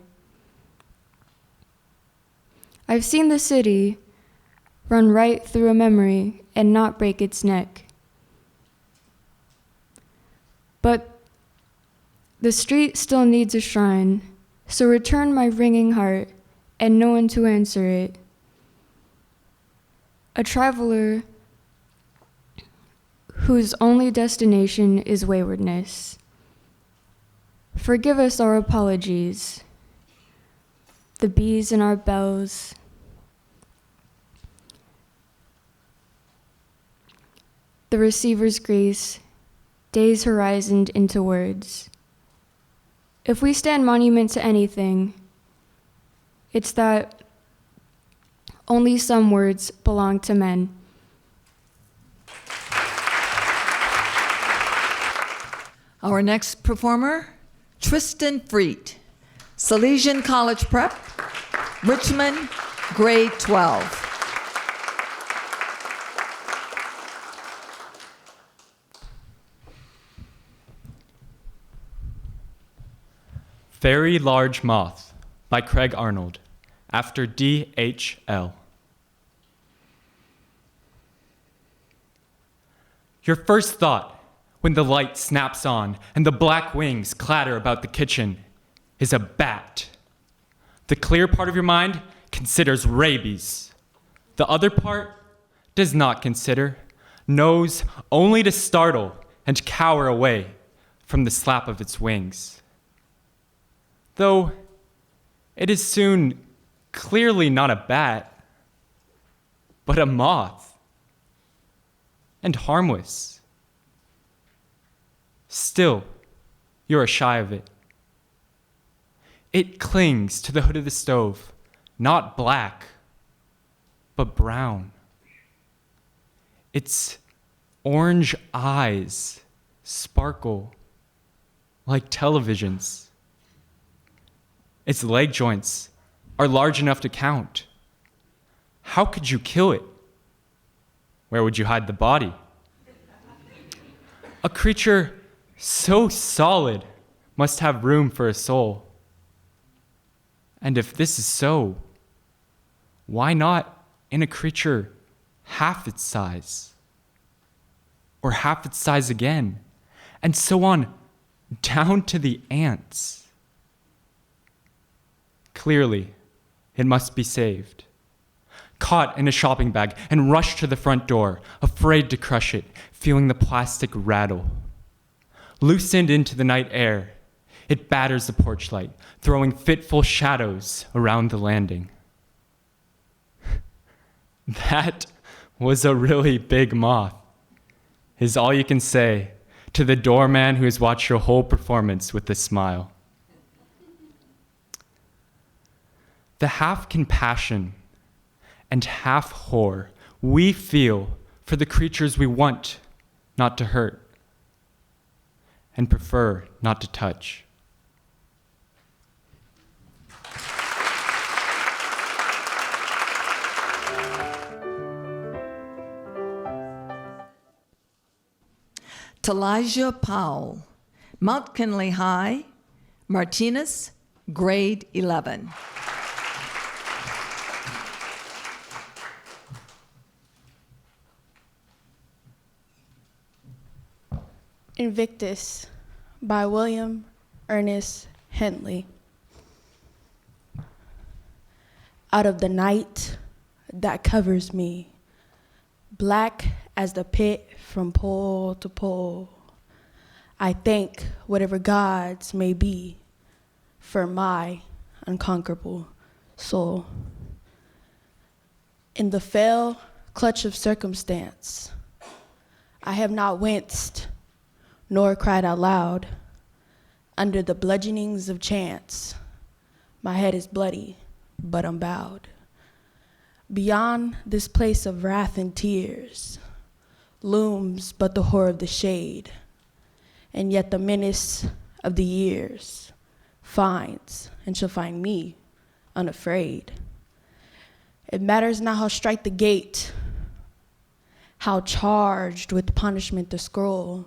I've seen the city run right through a memory and not break its neck. But the street still needs a shrine, so return my ringing heart and no one to answer it. A traveler whose only destination is waywardness. Forgive us our apologies, the bees in our bells, the receiver's grace, days horizoned into words. If we stand monument to anything, it's that only some words belong to men. Our next performer, Tristan Freet, Salesian College Prep, Richmond, grade 12. Very Large Moth by Craig Arnold, after DHL. Your first thought when the light snaps on and the black wings clatter about the kitchen is a bat. The clear part of your mind considers rabies. The other part does not consider, knows only to startle and cower away from the slap of its wings. Though it is soon clearly not a bat, but a moth, and harmless. Still, you are shy of it. It clings to the hood of the stove, not black, but brown. Its orange eyes sparkle like televisions. Its leg joints are large enough to count. How could you kill it? Where would you hide the body? A creature so solid must have room for a soul. And if this is so, why not in a creature half its size? Or half its size again? And so on, down to the ants. Clearly, it must be saved. Caught in a shopping bag and rushed to the front door, afraid to crush it, feeling the plastic rattle. Loosened into the night air, it batters the porch light, throwing fitful shadows around the landing. That was a really big moth, is all you can say to the doorman who has watched your whole performance with a smile. The half compassion and half horror we feel for the creatures we want not to hurt and prefer not to touch. Talijah Powell, Mount Kinley High, Martinez, grade 11. Invictus by William Ernest Henley. Out of the night that covers me, black as the pit from pole to pole, I thank whatever gods may be for my unconquerable soul. In the fell clutch of circumstance, I have not winced nor cried out loud. Under the bludgeonings of chance, my head is bloody, but I'm bowed. Beyond this place of wrath and tears looms but the horror of the shade, and yet the menace of the years finds and shall find me unafraid. It matters not how strike the gate, how charged with punishment the scroll.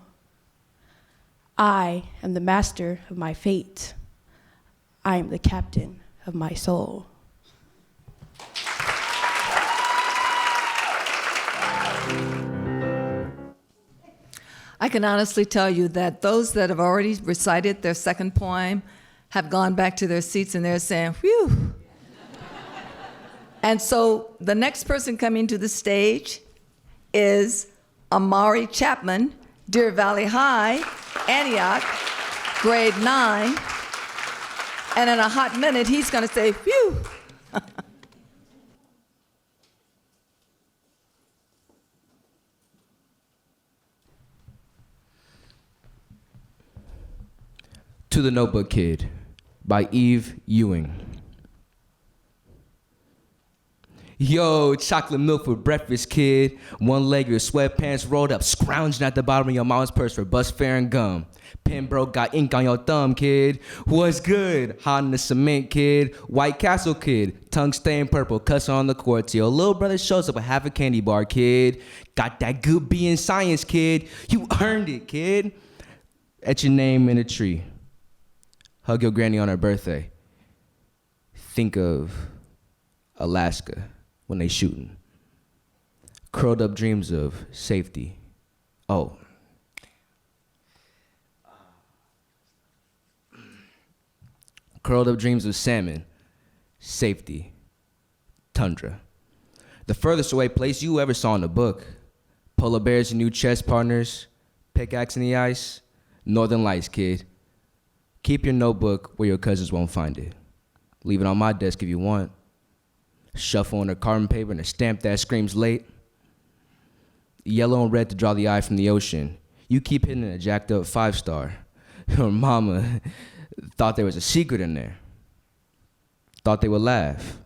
I am the master of my fate. I am the captain of my soul. I can honestly tell you that those that have already recited their second poem have gone back to their seats and they're saying, whew. And so the next person coming to the stage is Amari Chapman, Deer Valley High, Antioch, grade 9. And in a hot minute, he's going to say, phew. To the Notebook Kid by Eve Ewing. Yo, chocolate milk for breakfast, kid. One leg of your sweatpants rolled up, scrounging at the bottom of your mom's purse for bus fare and gum. Pen broke, got ink on your thumb, kid. What's good? Hot in the cement, kid. White Castle, kid. Tongue stained purple, cuss on the court till your little brother shows up with half a candy bar, kid. Got that good B in science, kid. You earned it, kid. Etch your name in a tree. Hug your granny on her birthday. Think of Alaska, when they shooting. Curled up dreams of safety. Oh. Curled up dreams of salmon, safety, tundra. The furthest away place you ever saw in a book. Polar bears and new chess partners, pickaxe in the ice, Northern Lights, kid. Keep your notebook where your cousins won't find it. Leave it on my desk if you want. Shuffle on the carbon paper and a stamp that screams late. Yellow and red to draw the eye from the ocean. You keep hitting a jacked up 5-star. Your mama thought there was a secret in there. Thought they would laugh.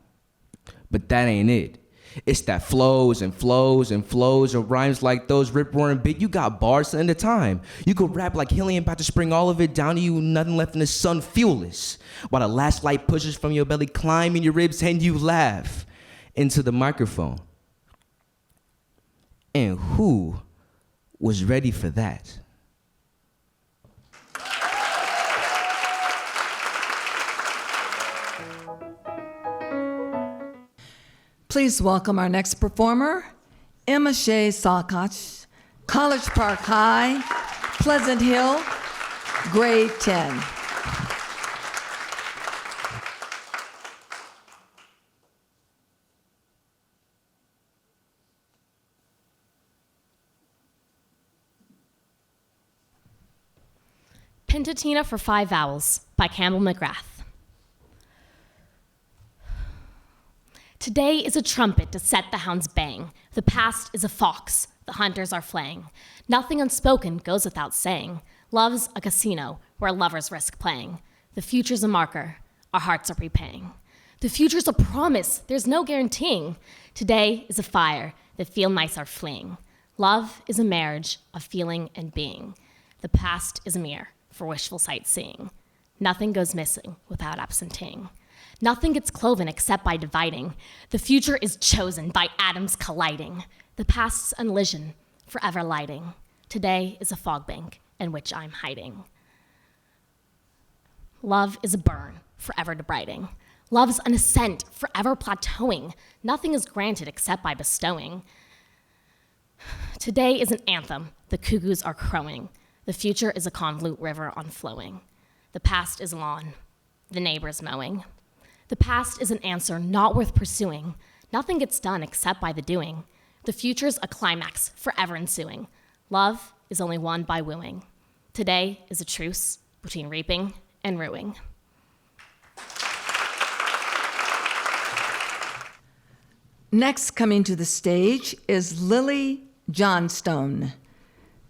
But that ain't it. It's that flows and flows and flows of rhymes like those rip-roaring beat. You got bars at the time. You could rap like helium about to spring all of it down to you, nothing left in the sun, fuelless. While the last light pushes from your belly, climb in your ribs, and you laugh into the microphone. And who was ready for that? Please welcome our next performer, Emma Shea Salkach, College Park High, Pleasant Hill, grade 10. Pintatina for 5 Vowels by Campbell McGrath. Today is a trumpet to set the hounds bang. The past is a fox, the hunters are flaying. Nothing unspoken goes without saying. Love's a casino where lovers risk playing. The future's a marker, our hearts are repaying. The future's a promise, there's no guaranteeing. Today is a fire that feel nice are fleeing. Love is a marriage of feeling and being. The past is a mirror for wishful sightseeing. Nothing goes missing without absenteeing. Nothing gets cloven except by dividing. The future is chosen by atoms colliding. The past's an illusion, forever lighting. Today is a fog bank in which I'm hiding. Love is a burn, forever debrighting. Love's an ascent, forever plateauing. Nothing is granted except by bestowing. Today is an anthem, the cuckoos are crowing. The future is a convolute river on flowing. The past is lawn, the neighbor's mowing. The past is an answer not worth pursuing. Nothing gets done except by the doing. The future's a climax forever ensuing. Love is only won by wooing. Today is a truce between reaping and ruing. Next coming to the stage is Lily Johnstone,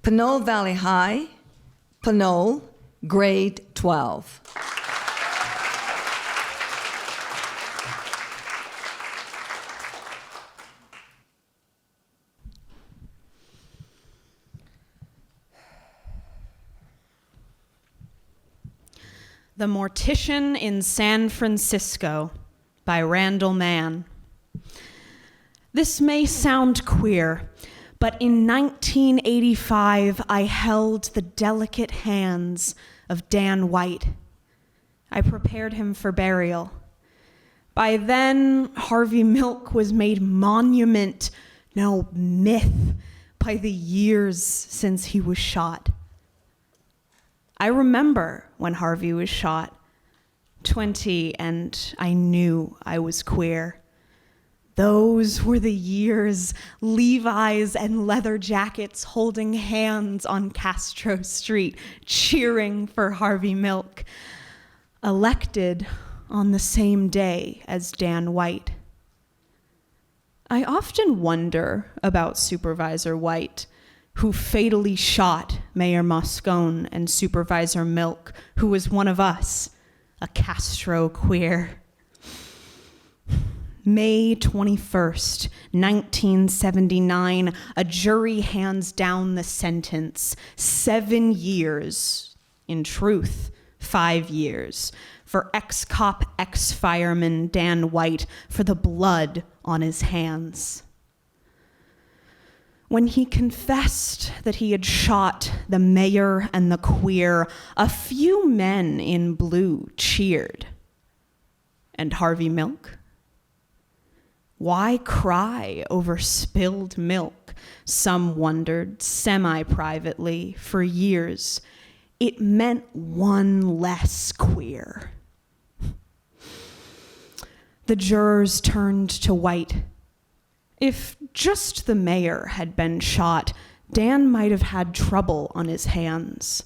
Pinole Valley High, Pinole, grade 12. The Mortician in San Francisco by Randall Mann. This may sound queer, but in 1985, I held the delicate hands of Dan White. I prepared him for burial. By then, Harvey Milk was made monument, no myth, by the years since he was shot. I remember when Harvey was shot, 20, and I knew I was queer. Those were the years, Levi's and leather jackets holding hands on Castro Street, cheering for Harvey Milk, elected on the same day as Dan White. I often wonder about Supervisor White, who fatally shot Mayor Moscone and Supervisor Milk, who was one of us, a Castro queer. May 21st, 1979, a jury hands down the sentence, 7 years, in truth, 5 years, for ex-cop, ex-fireman Dan White for the blood on his hands. When he confessed that he had shot the mayor and the queer, a few men in blue cheered. And Harvey Milk? Why cry over spilled milk? Some wondered, semi-privately, for years. It meant one less queer. The jurors turned to white. If just the mayor had been shot, Dan might have had trouble on his hands.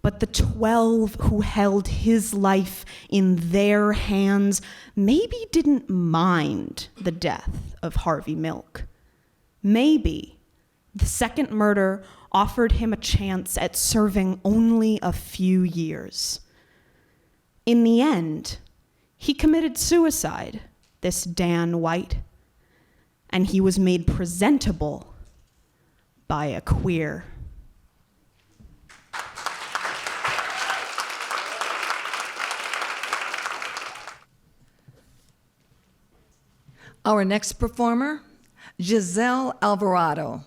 But the 12 who held his life in their hands maybe didn't mind the death of Harvey Milk. Maybe the second murder offered him a chance at serving only a few years. In the end, he committed suicide, this Dan White, and he was made presentable by a queer. Our next performer, Giselle Alvarado,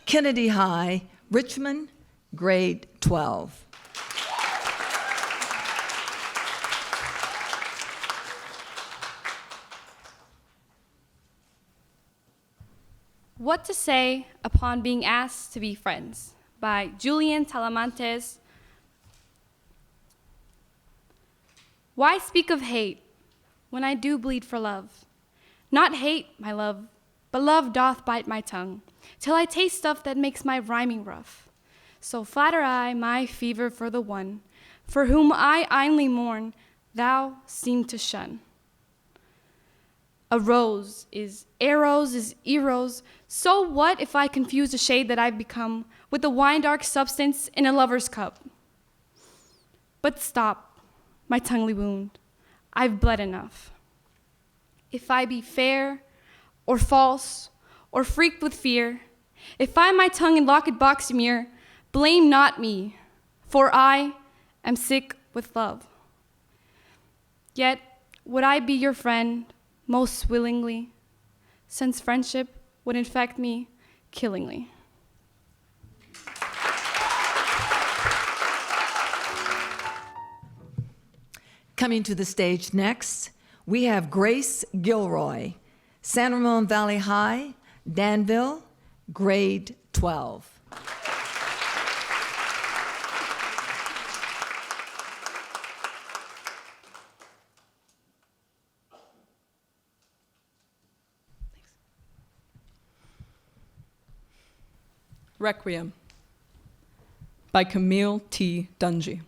Kennedy High, Richmond, grade 12. What to Say Upon Being Asked to Be Friends by Julian Talamantes. Why speak of hate when I do bleed for love? Not hate, my love, but love doth bite my tongue, till I taste stuff that makes my rhyming rough. So flatter I my fever for the one, for whom I inly mourn, thou seem to shun. A rose is arrows is eros, so what if I confuse the shade that I've become with the wine-dark substance in a lover's cup? But stop, my tonguely wound, I've bled enough. If I be fair, or false, or freaked with fear, if I my tongue in locket box mere, blame not me, for I am sick with love. Yet would I be your friend most willingly, since friendship would infect me killingly. Coming to the stage next, we have Grace Gilroy, San Ramon Valley High, Danville, grade 12. Requiem by Camille T. Dungy.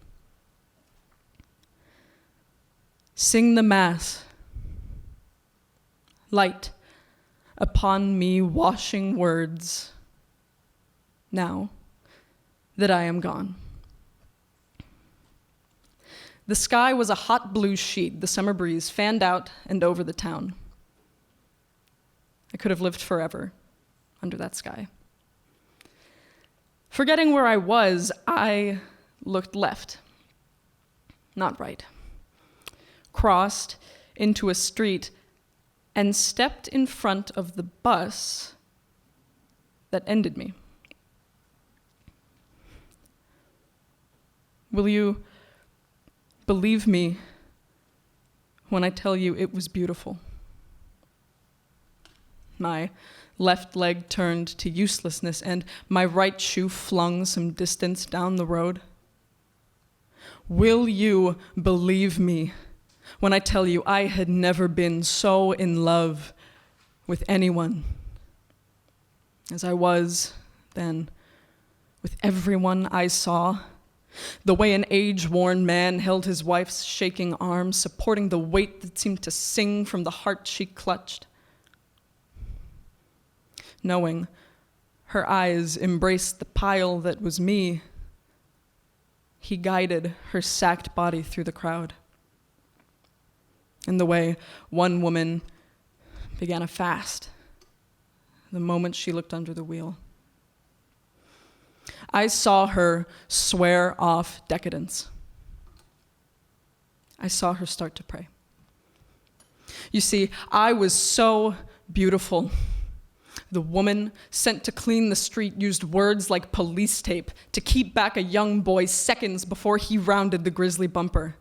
Sing the Mass, light upon me washing words, now that I am gone. The sky was a hot blue sheet, the summer breeze fanned out and over the town. I could have lived forever under that sky. Forgetting where I was, I looked left, not right, crossed into a street, and stepped in front of the bus that ended me. Will you believe me when I tell you it was beautiful? My left leg turned to uselessness, and my right shoe flung some distance down the road. Will you believe me when I tell you I had never been so in love with anyone as I was then with everyone I saw? The way an age-worn man held his wife's shaking arm, supporting the weight that seemed to sing from the heart she clutched. Knowing her eyes embraced the pile that was me, he guided her sacked body through the crowd. And the way one woman began a fast the moment she looked under the wheel. I saw her swear off decadence. I saw her start to pray. You see, I was so beautiful. The woman sent to clean the street used words like police tape to keep back a young boy seconds before he rounded the grisly bumper.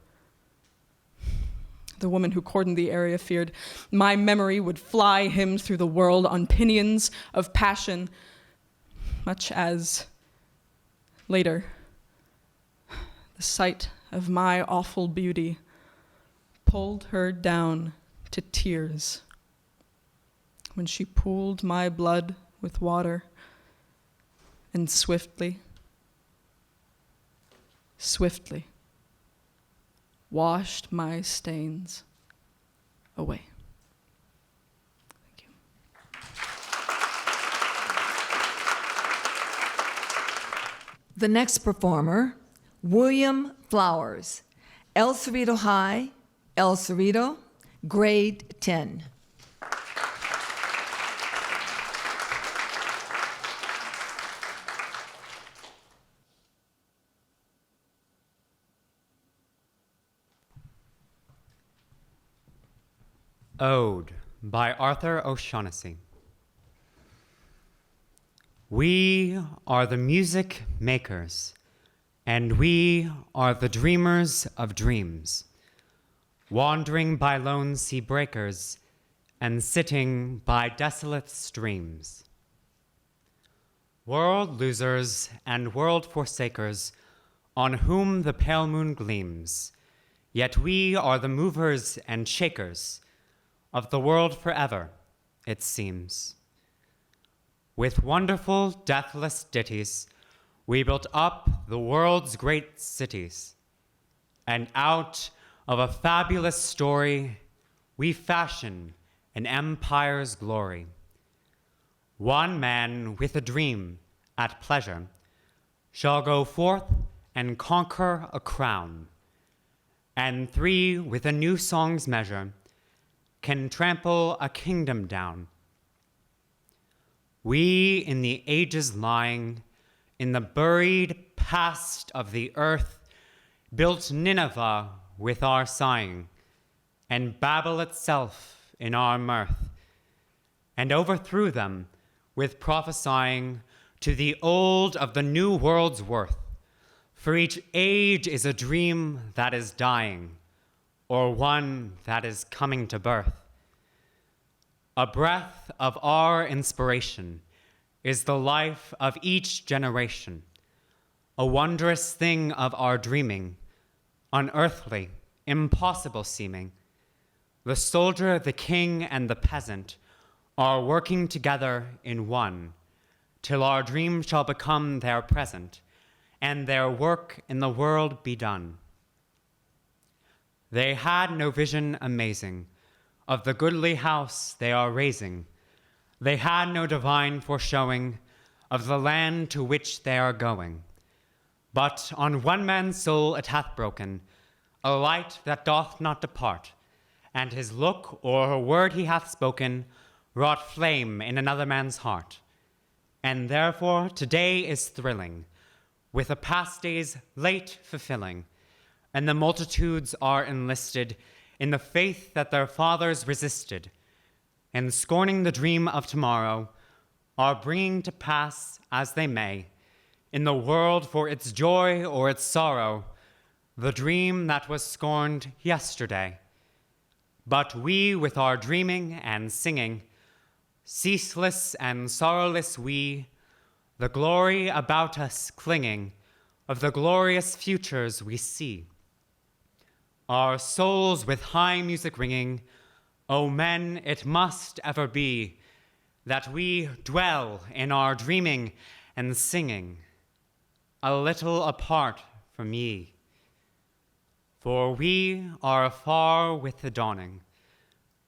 the woman who cordoned the area feared my memory would fly him through the world on pinions of passion, much as, later, the sight of my awful beauty pulled her down to tears when she pooled my blood with water and swiftly washed my stains away. Thank you. The next performer, William Flowers, El Cerrito High, El Cerrito, grade 10. Ode by Arthur O'Shaughnessy. We are the music makers, and we are the dreamers of dreams, wandering by lone sea breakers and sitting by desolate streams. World losers and world forsakers, on whom the pale moon gleams, yet we are the movers and shakers of the world forever, it seems. With wonderful, deathless ditties, we built up the world's great cities, and out of a fabulous story, we fashion an empire's glory. One man with a dream at pleasure shall go forth and conquer a crown, and three with a new song's measure can trample a kingdom down. We in the ages lying, in the buried past of the earth, built Nineveh with our sighing, and Babel itself in our mirth, and overthrew them with prophesying to the old of the new world's worth. For each age is a dream that is dying, or one that is coming to birth. A breath of our inspiration is the life of each generation, a wondrous thing of our dreaming, unearthly, impossible seeming. The soldier, the king, and the peasant are working together in one, till our dream shall become their present, and their work in the world be done. They had no vision amazing of the goodly house they are raising. They had no divine foreshowing of the land to which they are going. But on one man's soul it hath broken, a light that doth not depart, and his look or a word he hath spoken wrought flame in another man's heart. And therefore today is thrilling, with a past day's late fulfilling, and the multitudes are enlisted in the faith that their fathers resisted, and scorning the dream of tomorrow, are bringing to pass as they may, in the world for its joy or its sorrow, the dream that was scorned yesterday. But we with our dreaming and singing, ceaseless and sorrowless we, the glory about us clinging, of the glorious futures we see. Our souls with high music ringing, O men, it must ever be that we dwell in our dreaming and singing, a little apart from ye. For we are afar with the dawning,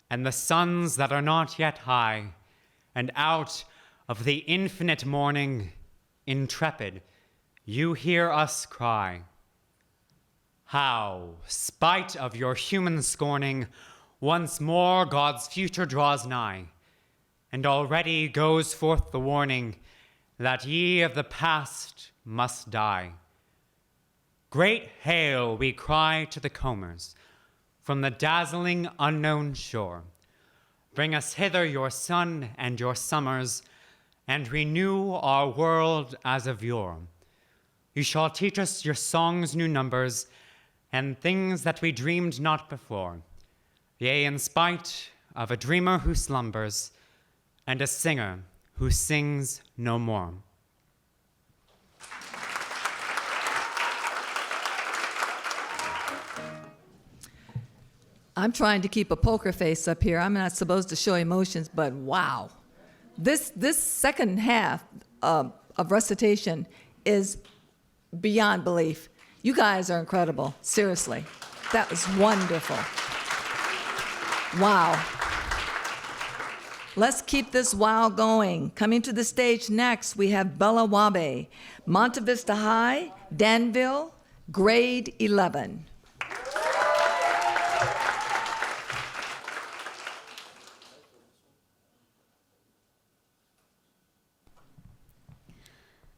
and the suns that are not yet high, and out of the infinite morning, intrepid, you hear us cry. How, spite of your human scorning, once more God's future draws nigh, and already goes forth the warning that ye of the past must die. Great hail, we cry to the combers, from the dazzling unknown shore. Bring us hither your sun and your summers, and renew our world as of yore. You shall teach us your songs' new numbers, and things that we dreamed not before. yea, in spite of a dreamer who slumbers and a singer who sings no more. I'm trying to keep a poker face up here. I'm not supposed to show emotions, but wow. This second half of recitation is beyond belief. You guys are incredible, seriously. That was wonderful. Wow. Let's keep this wow going. Coming to the stage next, we have Bella Wabe, Monte Vista High, Danville, grade 11.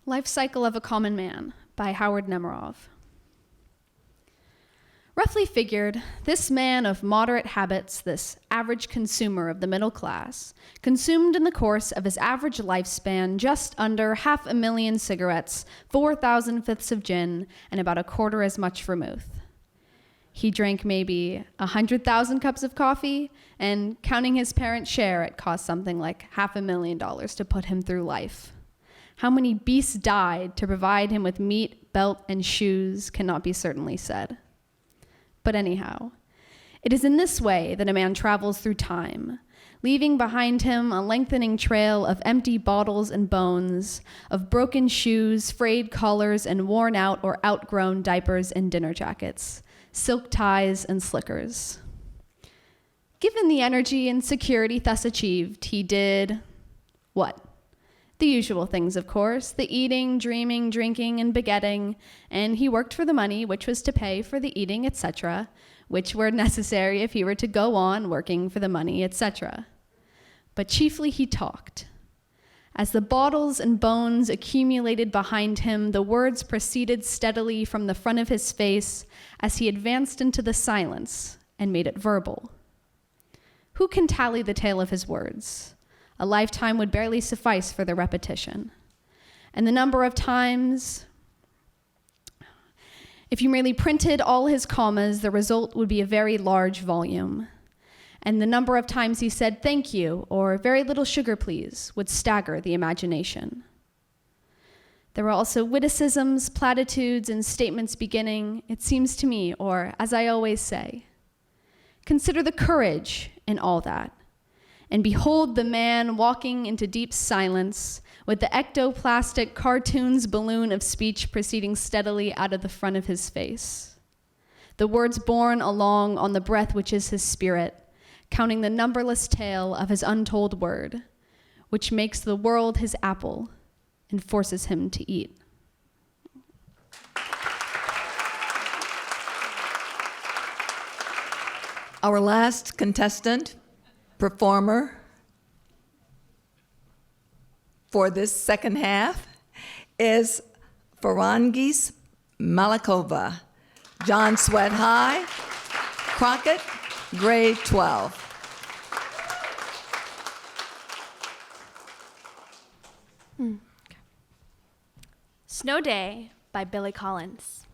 Life Cycle of a Common Man by Howard Nemerov. Roughly figured, this man of moderate habits, this average consumer of the middle class, consumed in the course of his average lifespan just under 500,000 cigarettes, 4,000 fifths of gin, and about a quarter as much vermouth. He drank maybe 100,000 cups of coffee, and counting his parents' share, it cost something like $500,000 to put him through life. How many beasts died to provide him with meat, belt, and shoes cannot be certainly said. But anyhow, it is in this way that a man travels through time, leaving behind him a lengthening trail of empty bottles and bones, of broken shoes, frayed collars, and worn out or outgrown diapers and dinner jackets, silk ties and slickers. Given the energy and security thus achieved, he did what? The usual things, of course, the eating, dreaming, drinking, and begetting, and he worked for the money, which was to pay for the eating, etc., which were necessary if he were to go on working for the money, etc. But chiefly he talked. As the bottles and bones accumulated behind him, the words proceeded steadily from the front of his face as he advanced into the silence and made it verbal. Who can tally the tale of his words? A lifetime would barely suffice for the repetition. And the number of times, if you merely printed all his commas, the result would be a very large volume. And the number of times he said thank you or very little sugar please would stagger the imagination. There were also witticisms, platitudes, and statements beginning, it seems to me, or as I always say, consider the courage in all that. And behold the man walking into deep silence with the ectoplastic cartoon's balloon of speech proceeding steadily out of the front of his face. The words borne along on the breath which is his spirit, counting the numberless tale of his untold word, which makes the world his apple and forces him to eat. Our last contestant, performer for this second half is Ferangis Malakova, John Swett High, Crockett, grade 12. Snow Day by Billy Collins.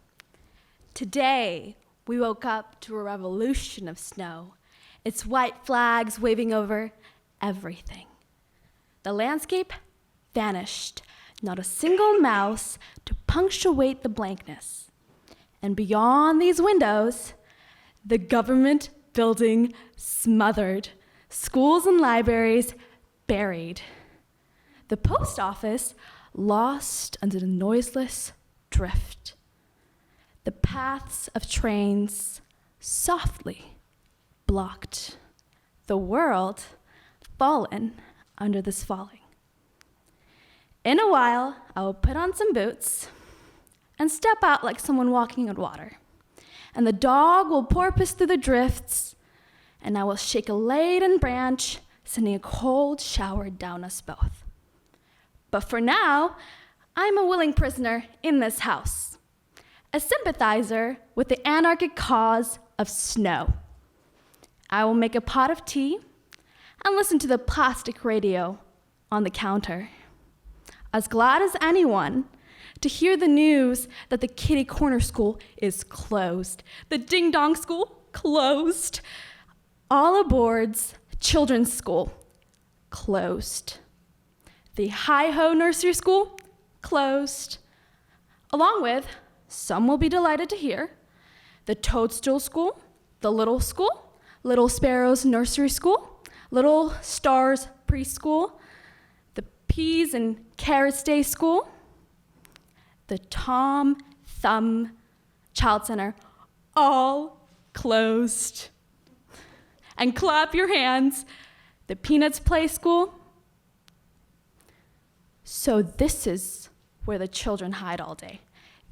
Today, we woke up to a revolution of snow, its white flags waving over everything. The landscape vanished, not a single mouse to punctuate the blankness. And beyond these windows, the government building smothered, schools and libraries buried, the post office lost under the noiseless drift, the paths of trains softly blocked, the world fallen under this falling. In a while, I will put on some boots and step out like someone walking on water, and the dog will porpoise through the drifts, and I will shake a laden branch, sending a cold shower down us both. But for now, I'm a willing prisoner in this house, a sympathizer with the anarchic cause of snow. I will make a pot of tea and listen to the plastic radio on the counter, as glad as anyone to hear the news that the kitty corner school is closed, the ding-dong school closed, All Aboard's children's school closed. The Hi-Ho Nursery School closed. Along with, some will be delighted to hear, the Toadstool School, the Little School, Little Sparrows Nursery School, Little Stars Preschool, the Peas and Carrots Day School, the Tom Thumb Child Center, all closed. And clap your hands, the Peanuts Play School. So this is where the children hide all day.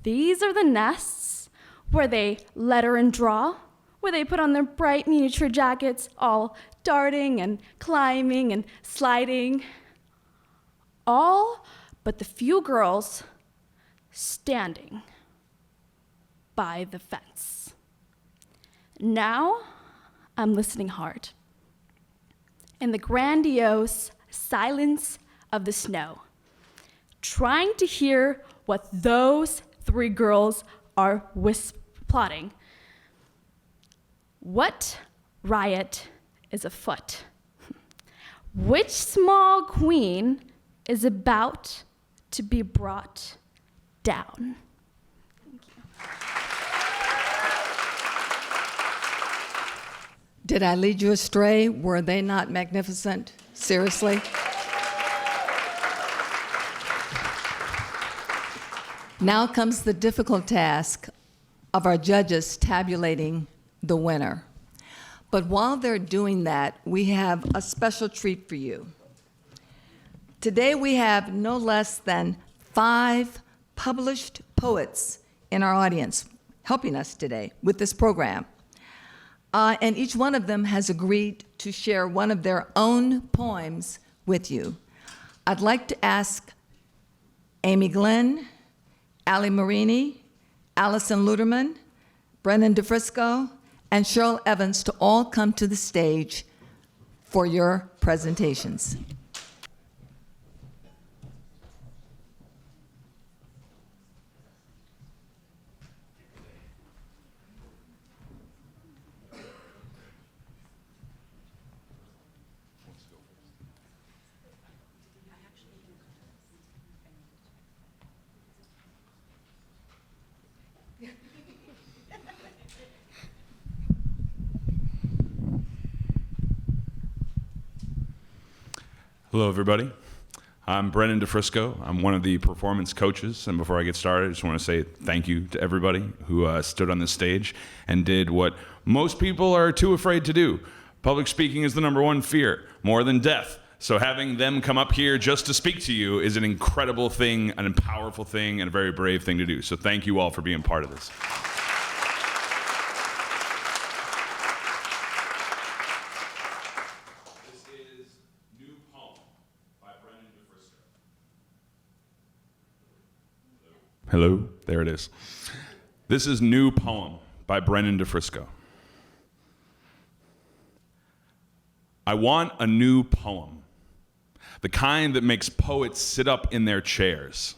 These are the nests where they letter and draw, where they put on their bright miniature jackets, all darting and climbing and sliding. All but the few girls standing by the fence. Now I'm listening hard. In the grandiose silence of the snow, trying to hear what those three girls are plotting. What riot is afoot? Which small queen is about to be brought down? Did I lead you astray? Were they not magnificent? Seriously? Now comes the difficult task of our judges tabulating the winner. But while they're doing that, we have a special treat for you. Today we have no less than 5 published poets in our audience helping us today with this program. And each one of them has agreed to share one of their own poems with you. I'd like to ask Amy Glenn, Ali Marini, Allison Luderman, Brennan DeFrisco, and Cheryl Evans to all come to the stage for your presentations. Hello, everybody. I'm Brennan DeFrisco. I'm one of the performance coaches. And before I get started, I just want to say thank you to everybody who stood on this stage and did what most people are too afraid to do. Public speaking is the #1 fear, more than death. So having them come up here just to speak to you is an incredible thing, an powerful thing, and a very brave thing to do. So thank you all for being part of this. Hello, there it is. This is New Poem by Brennan DeFrisco. I want a new poem, the kind that makes poets sit up in their chairs,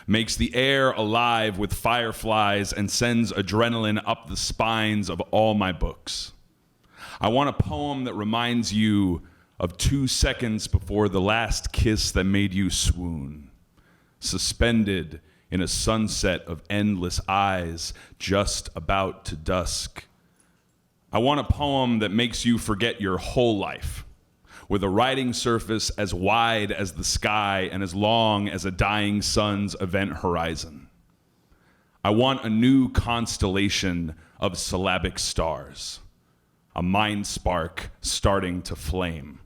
makes the air alive with fireflies, and sends adrenaline up the spines of all my books. I want a poem that reminds you of 2 seconds before the last kiss that made you swoon, suspended in a sunset of endless eyes just about to dusk. I want a poem that makes you forget your whole life, with a writing surface as wide as the sky and as long as a dying sun's event horizon. I want a new constellation of syllabic stars, a mind spark starting to flame.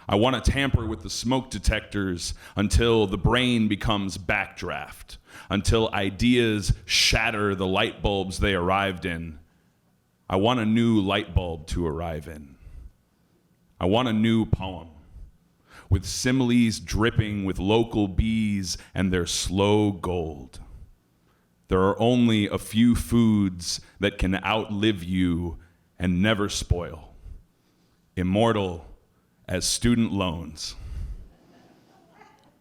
I want to tamper with the smoke detectors until the brain becomes backdraft, until ideas shatter the light bulbs they arrived in. I want a new light bulb to arrive in. I want a new poem, with similes dripping with local bees and their slow gold. There are only a few foods that can outlive you and never spoil. Immortal as student loans,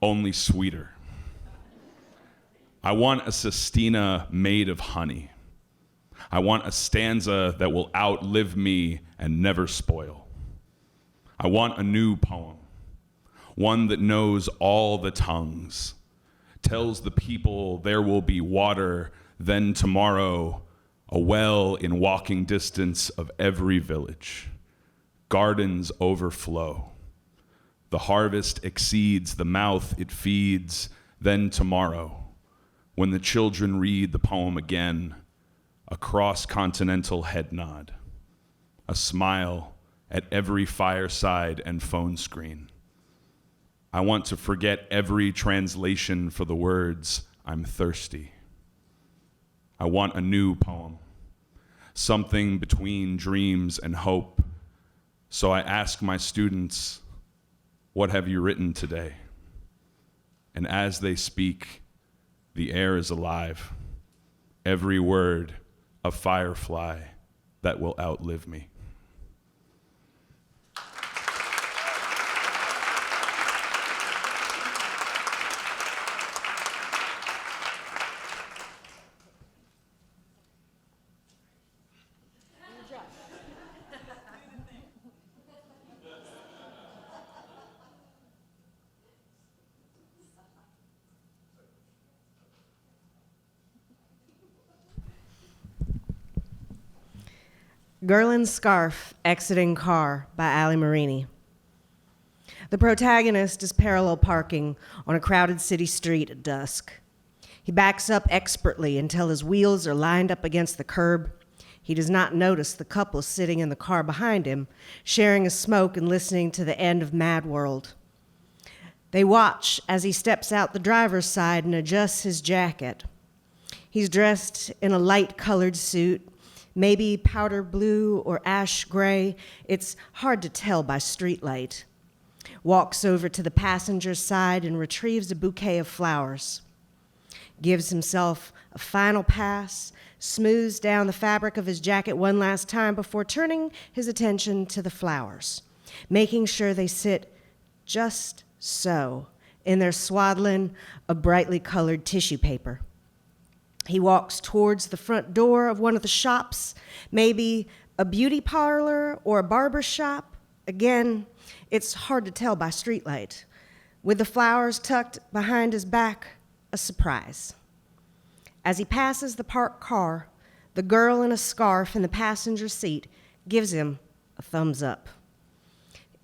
only sweeter. I want a sestina made of honey. I want a stanza that will outlive me and never spoil. I want a new poem, one that knows all the tongues, tells the people there will be water, then tomorrow, a well in walking distance of every village. Gardens overflow. The harvest exceeds the mouth it feeds, then tomorrow, when the children read the poem again, a cross-continental head nod, a smile at every fireside and phone screen. I want to forget every translation for the words, I'm thirsty. I want a new poem, something between dreams and hope. So I ask my students, what have you written today? And as they speak, the air is alive. Every word a firefly that will outlive me. Gerlin's Scarf, Exiting Car by Ali Marini. The protagonist is parallel parking on a crowded city street at dusk. He backs up expertly until his wheels are lined up against the curb. He does not notice the couple sitting in the car behind him, sharing a smoke and listening to the end of Mad World. They watch as he steps out the driver's side and adjusts his jacket. He's dressed in a light-colored suit, maybe powder blue or ash gray. It's hard to tell by streetlight. Walks over to the passenger's side and retrieves a bouquet of flowers. Gives himself a final pass, smooths down the fabric of his jacket one last time before turning his attention to the flowers, making sure they sit just so in their swaddling of brightly colored tissue paper. He walks towards the front door of one of the shops, maybe a beauty parlor or a barber shop. Again, it's hard to tell by streetlight. With the flowers tucked behind his back, a surprise. As he passes the parked car, the girl in a scarf in the passenger seat gives him a thumbs up.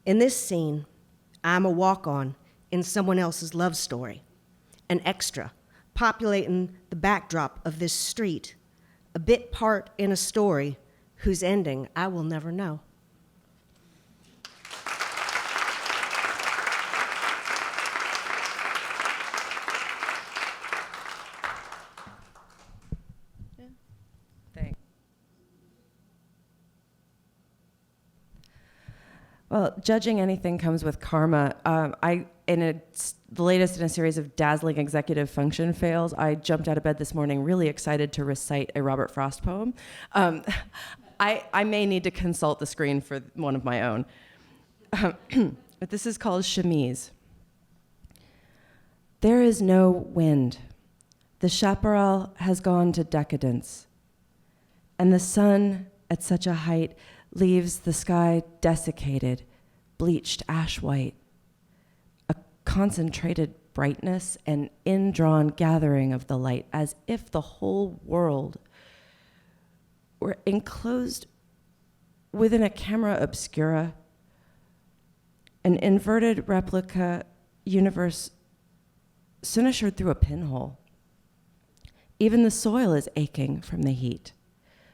In this scene, I'm a walk-on in someone else's love story, an extra, populating the backdrop of this street, a bit part in a story whose ending I will never know. Well, judging anything comes with karma. The latest in a series of dazzling executive function fails, I jumped out of bed this morning really excited to recite a Robert Frost poem. I may need to consult the screen for one of my own. But this is called Chemise. There is no wind. The chaparral has gone to decadence. And the sun, at such a height, leaves the sky desiccated, bleached ash white, a concentrated brightness and indrawn gathering of the light, as if the whole world were enclosed within a camera obscura, an inverted replica universe cynossured through a pinhole. Even the soil is aching from the heat.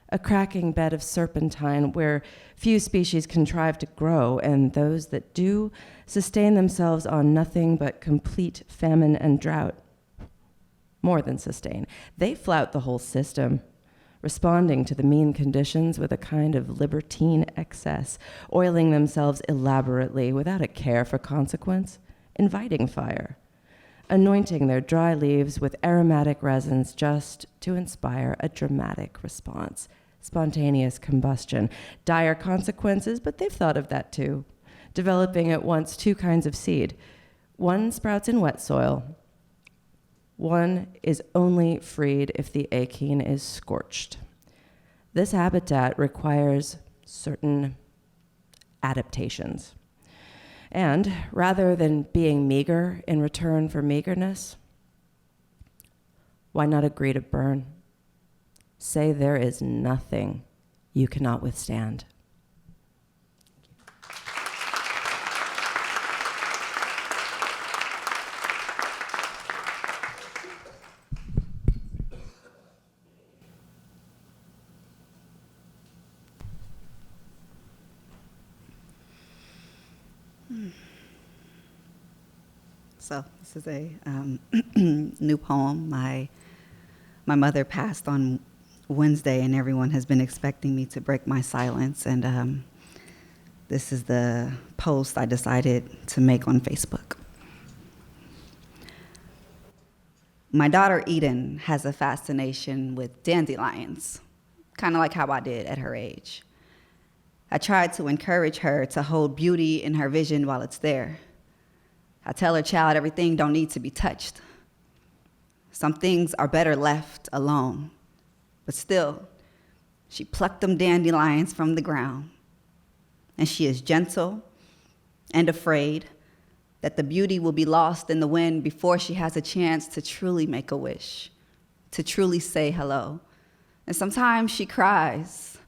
A cracking bed of serpentine where few species contrive to grow, and those that do sustain themselves on nothing but complete famine and drought. More than sustain. They flout the whole system, responding to the mean conditions with a kind of libertine excess, oiling themselves elaborately without a care for consequence, inviting fire, anointing their dry leaves with aromatic resins just to inspire a dramatic response. Spontaneous combustion. Dire consequences, but they've thought of that too. Developing at once two kinds of seed. One sprouts in wet soil. One is only freed if the achene is scorched. This habitat requires certain adaptations. And rather than being meager in return for meagerness, why not agree to burn? Say there is nothing you cannot withstand. So this is a new poem. My mother passed on Wednesday, and everyone has been expecting me to break my silence. And this is the post I decided to make on Facebook. My daughter Eden has a fascination with dandelions, kind of like how I did at her age. I tried to encourage her to hold beauty in her vision while it's there. I tell her, child, everything don't need to be touched. Some things are better left alone. But still, she plucked them dandelions from the ground. And she is gentle and afraid that the beauty will be lost in the wind before she has a chance to truly make a wish, to truly say hello. And sometimes she cries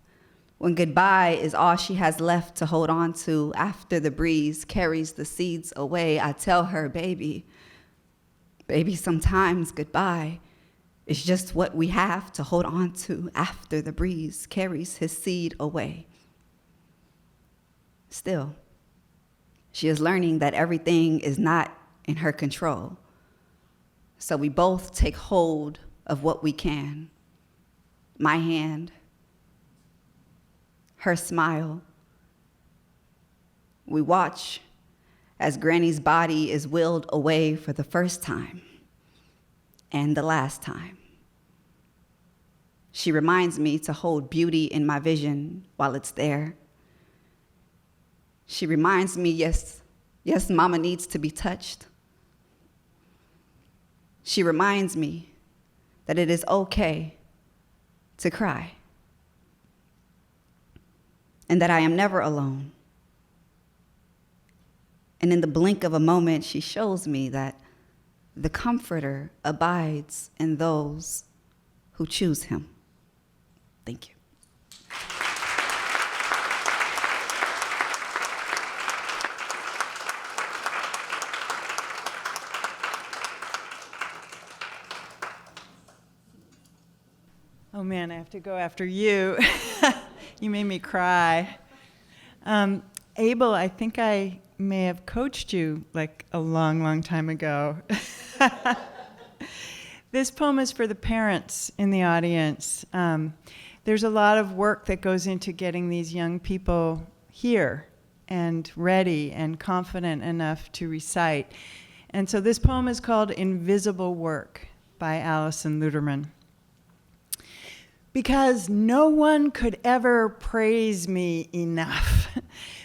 when goodbye is all she has left to hold on to after the breeze carries the seeds away. I tell her, baby, sometimes goodbye is just what we have to hold on to after the breeze carries his seed away. Still, she is learning that everything is not in her control. So we both take hold of what we can. My hand, her smile. We watch as Granny's body is willed away for the first time and the last time. She reminds me to hold beauty in my vision while it's there. She reminds me, yes, Mama needs to be touched. She reminds me that it is okay to cry, and that I am never alone. And in the blink of a moment, she shows me that the Comforter abides in those who choose him. Thank you. Oh man, I have to go after you. You made me cry. Abel, I think I may have coached you like a long, long time ago. This poem is for the parents in the audience. There's a lot of work that goes into getting these young people here and ready and confident enough to recite. And so this poem is called Invisible Work by Alison Luderman. Because no one could ever praise me enough.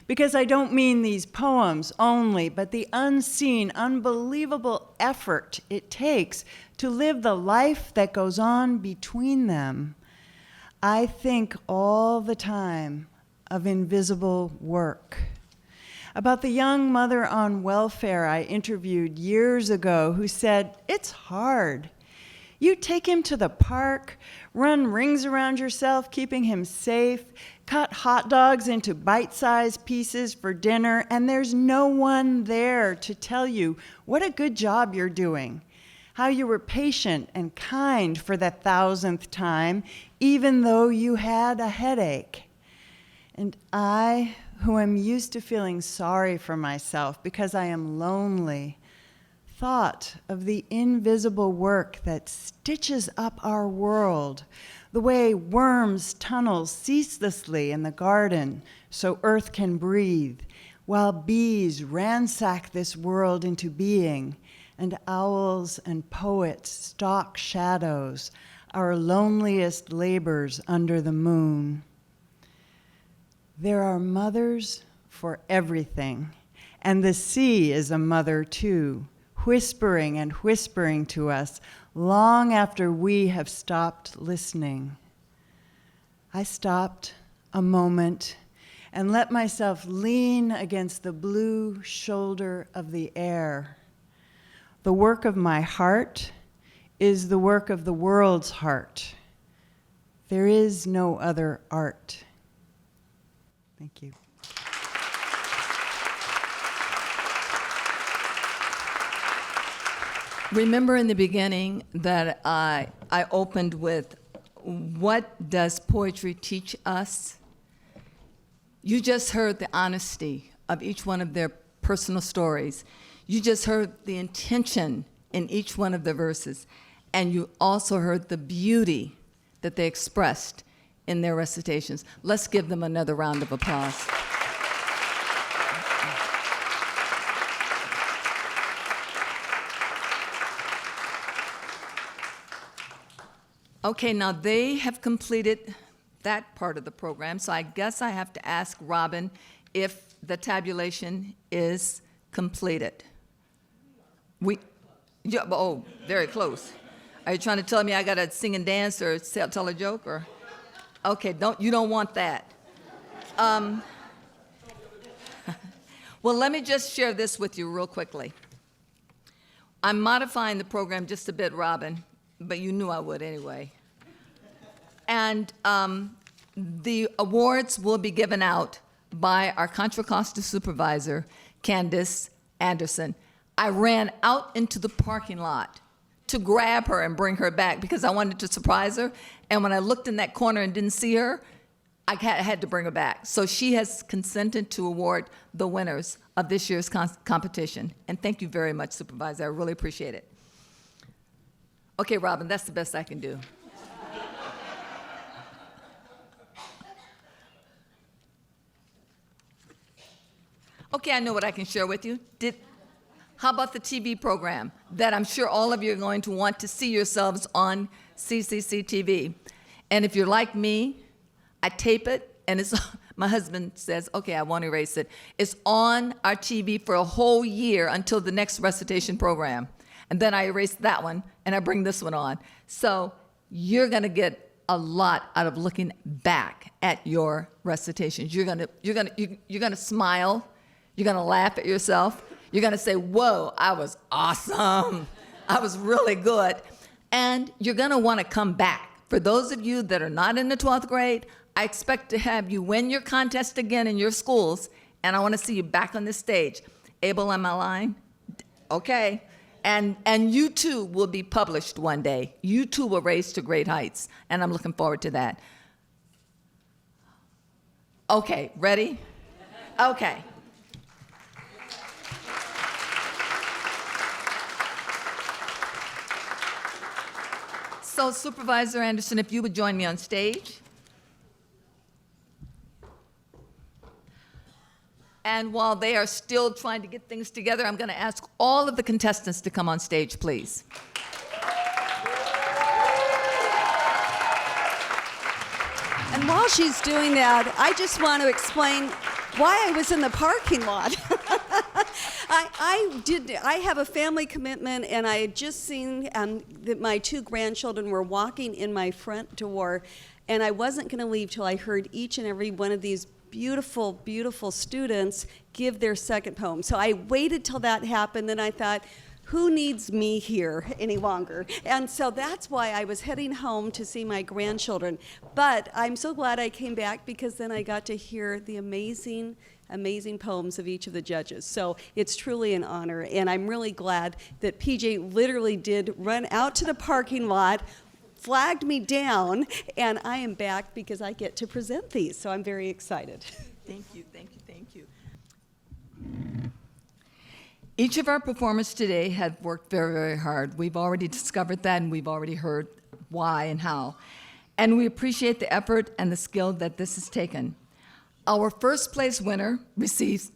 Because I don't mean these poems only, but the unseen, unbelievable effort it takes to live the life that goes on between them. I think all the time of invisible work. About the young mother on welfare I interviewed years ago who said, it's hard. You take him to the park, run rings around yourself, keeping him safe, cut hot dogs into bite-sized pieces for dinner, and there's no one there to tell you what a good job you're doing, how you were patient and kind for the 1,000th time, even though you had a headache. And I, who am used to feeling sorry for myself because I am lonely, thought of the invisible work that stitches up our world, the way worms tunnel ceaselessly in the garden so earth can breathe, while bees ransack this world into being, and owls and poets stalk shadows, our loneliest labors under the moon. There are mothers for everything, and the sea is a mother too, whispering and whispering to us long after we have stopped listening. I stopped a moment and let myself lean against the blue shoulder of the air. The work of my heart is the work of the world's heart. There is no other art. Thank you. Remember in the beginning that I opened with, what does poetry teach us? You just heard the honesty of each one of their personal stories. You just heard the intention in each one of the verses. And you also heard the beauty that they expressed in their recitations. Let's give them another round of applause. Okay, now they have completed that part of the program, so I guess I have to ask Robin if the tabulation is completed. Oh, very close. Are you trying to tell me I gotta sing and dance or tell a joke or? Okay, you don't want that. Well, let me just share this with you real quickly. I'm modifying the program just a bit, Robin, but you knew I would anyway. And the awards will be given out by our Contra Costa supervisor, Candace Anderson. I ran out into the parking lot to grab her and bring her back because I wanted to surprise her. And when I looked in that corner and didn't see her, I had to bring her back. So she has consented to award the winners of this year's competition. And thank you very much, Supervisor. I really appreciate it. Okay, Robin, that's the best I can do. Okay, I know what I can share with you. How about the TV program that I'm sure all of you are going to want to see yourselves on CCC TV? And if you're like me, I tape it, and my husband says, okay, I won't erase it. It's on our TV for a whole year until the next recitation program. And then I erase that one, and I bring this one on. So you're going to get a lot out of looking back at your recitations. You're gonna smile. You're going to laugh at yourself. You're going to say, whoa, I was awesome. I was really good. And you're going to want to come back. For those of you that are not in the 12th grade, I expect to have you win your contest again in your schools, and I want to see you back on the stage. Abel, am I lying? Okay. And you too will be published one day. You too will raise to great heights, and I'm looking forward to that. Okay, ready? Okay. So Supervisor Anderson, if you would join me on stage. And while they are still trying to get things together, I'm going to ask all of the contestants to come on stage, please. And while she's doing that, I just want to explain why I was in the parking lot. I have a family commitment, and I had just seen that my two grandchildren were walking in my front door, and I wasn't going to leave till I heard each and every one of these beautiful, beautiful students give their second poem. So I waited till that happened, and I thought, who needs me here any longer? And so that's why I was heading home to see my grandchildren. But I'm so glad I came back, because then I got to hear the amazing poems of each of the judges. So it's truly an honor, and I'm really glad that PJ literally did run out to the parking lot, flagged me down, and I am back because I get to present these. So I'm very excited. Thank you, thank you, thank you. Each of our performers today have worked very, very hard. We've already discovered that, and we've already heard why and how. And we appreciate the effort and the skill that this has taken. Our first place winner receives,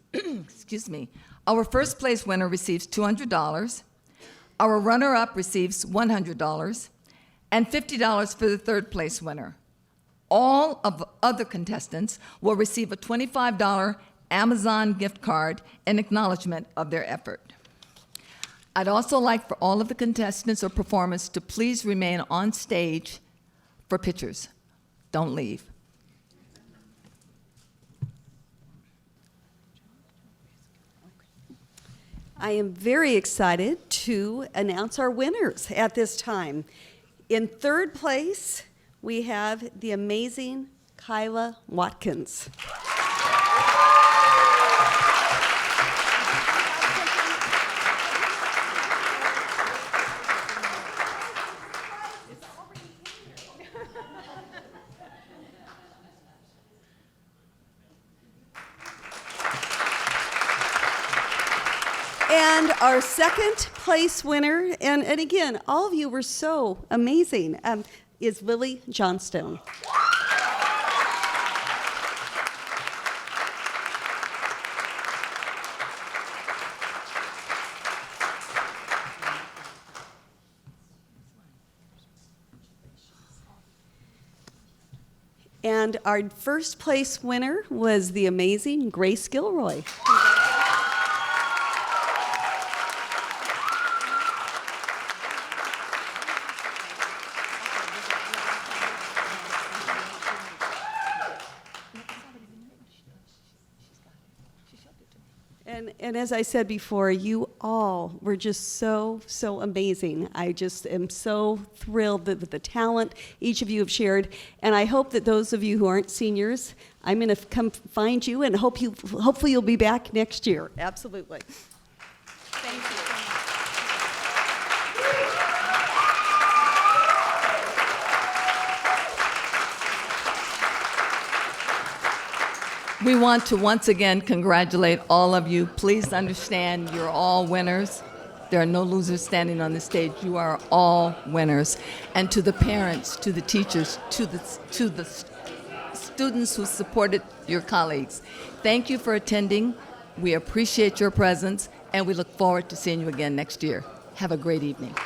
our first place winner receives $200. Our runner-up receives $100, and $50 for the third place winner. All of the other contestants will receive a $25 Amazon gift card in acknowledgement of their effort. I'd also like for all of the contestants or performers to please remain on stage for pictures. Don't leave. I am very excited to announce our winners at this time. In third place, we have the amazing Kyla Watkins. And our second place winner, and again, all of you were so amazing, is Lily Johnstone. And our first place winner was the amazing Grace Gilroy. And as I said before, you all were just so amazing. I just am so thrilled with the talent each of you have shared. And I hope that those of you who aren't seniors, I'm going to come find you and hopefully you'll be back next year. Absolutely. Thank you. We want to once again congratulate all of you. Please understand you're all winners. There are no losers standing on the stage. You are all winners. And to the parents, to the teachers, to the students who supported your colleagues, thank you for attending. We appreciate your presence, and we look forward to seeing you again next year. Have a great evening.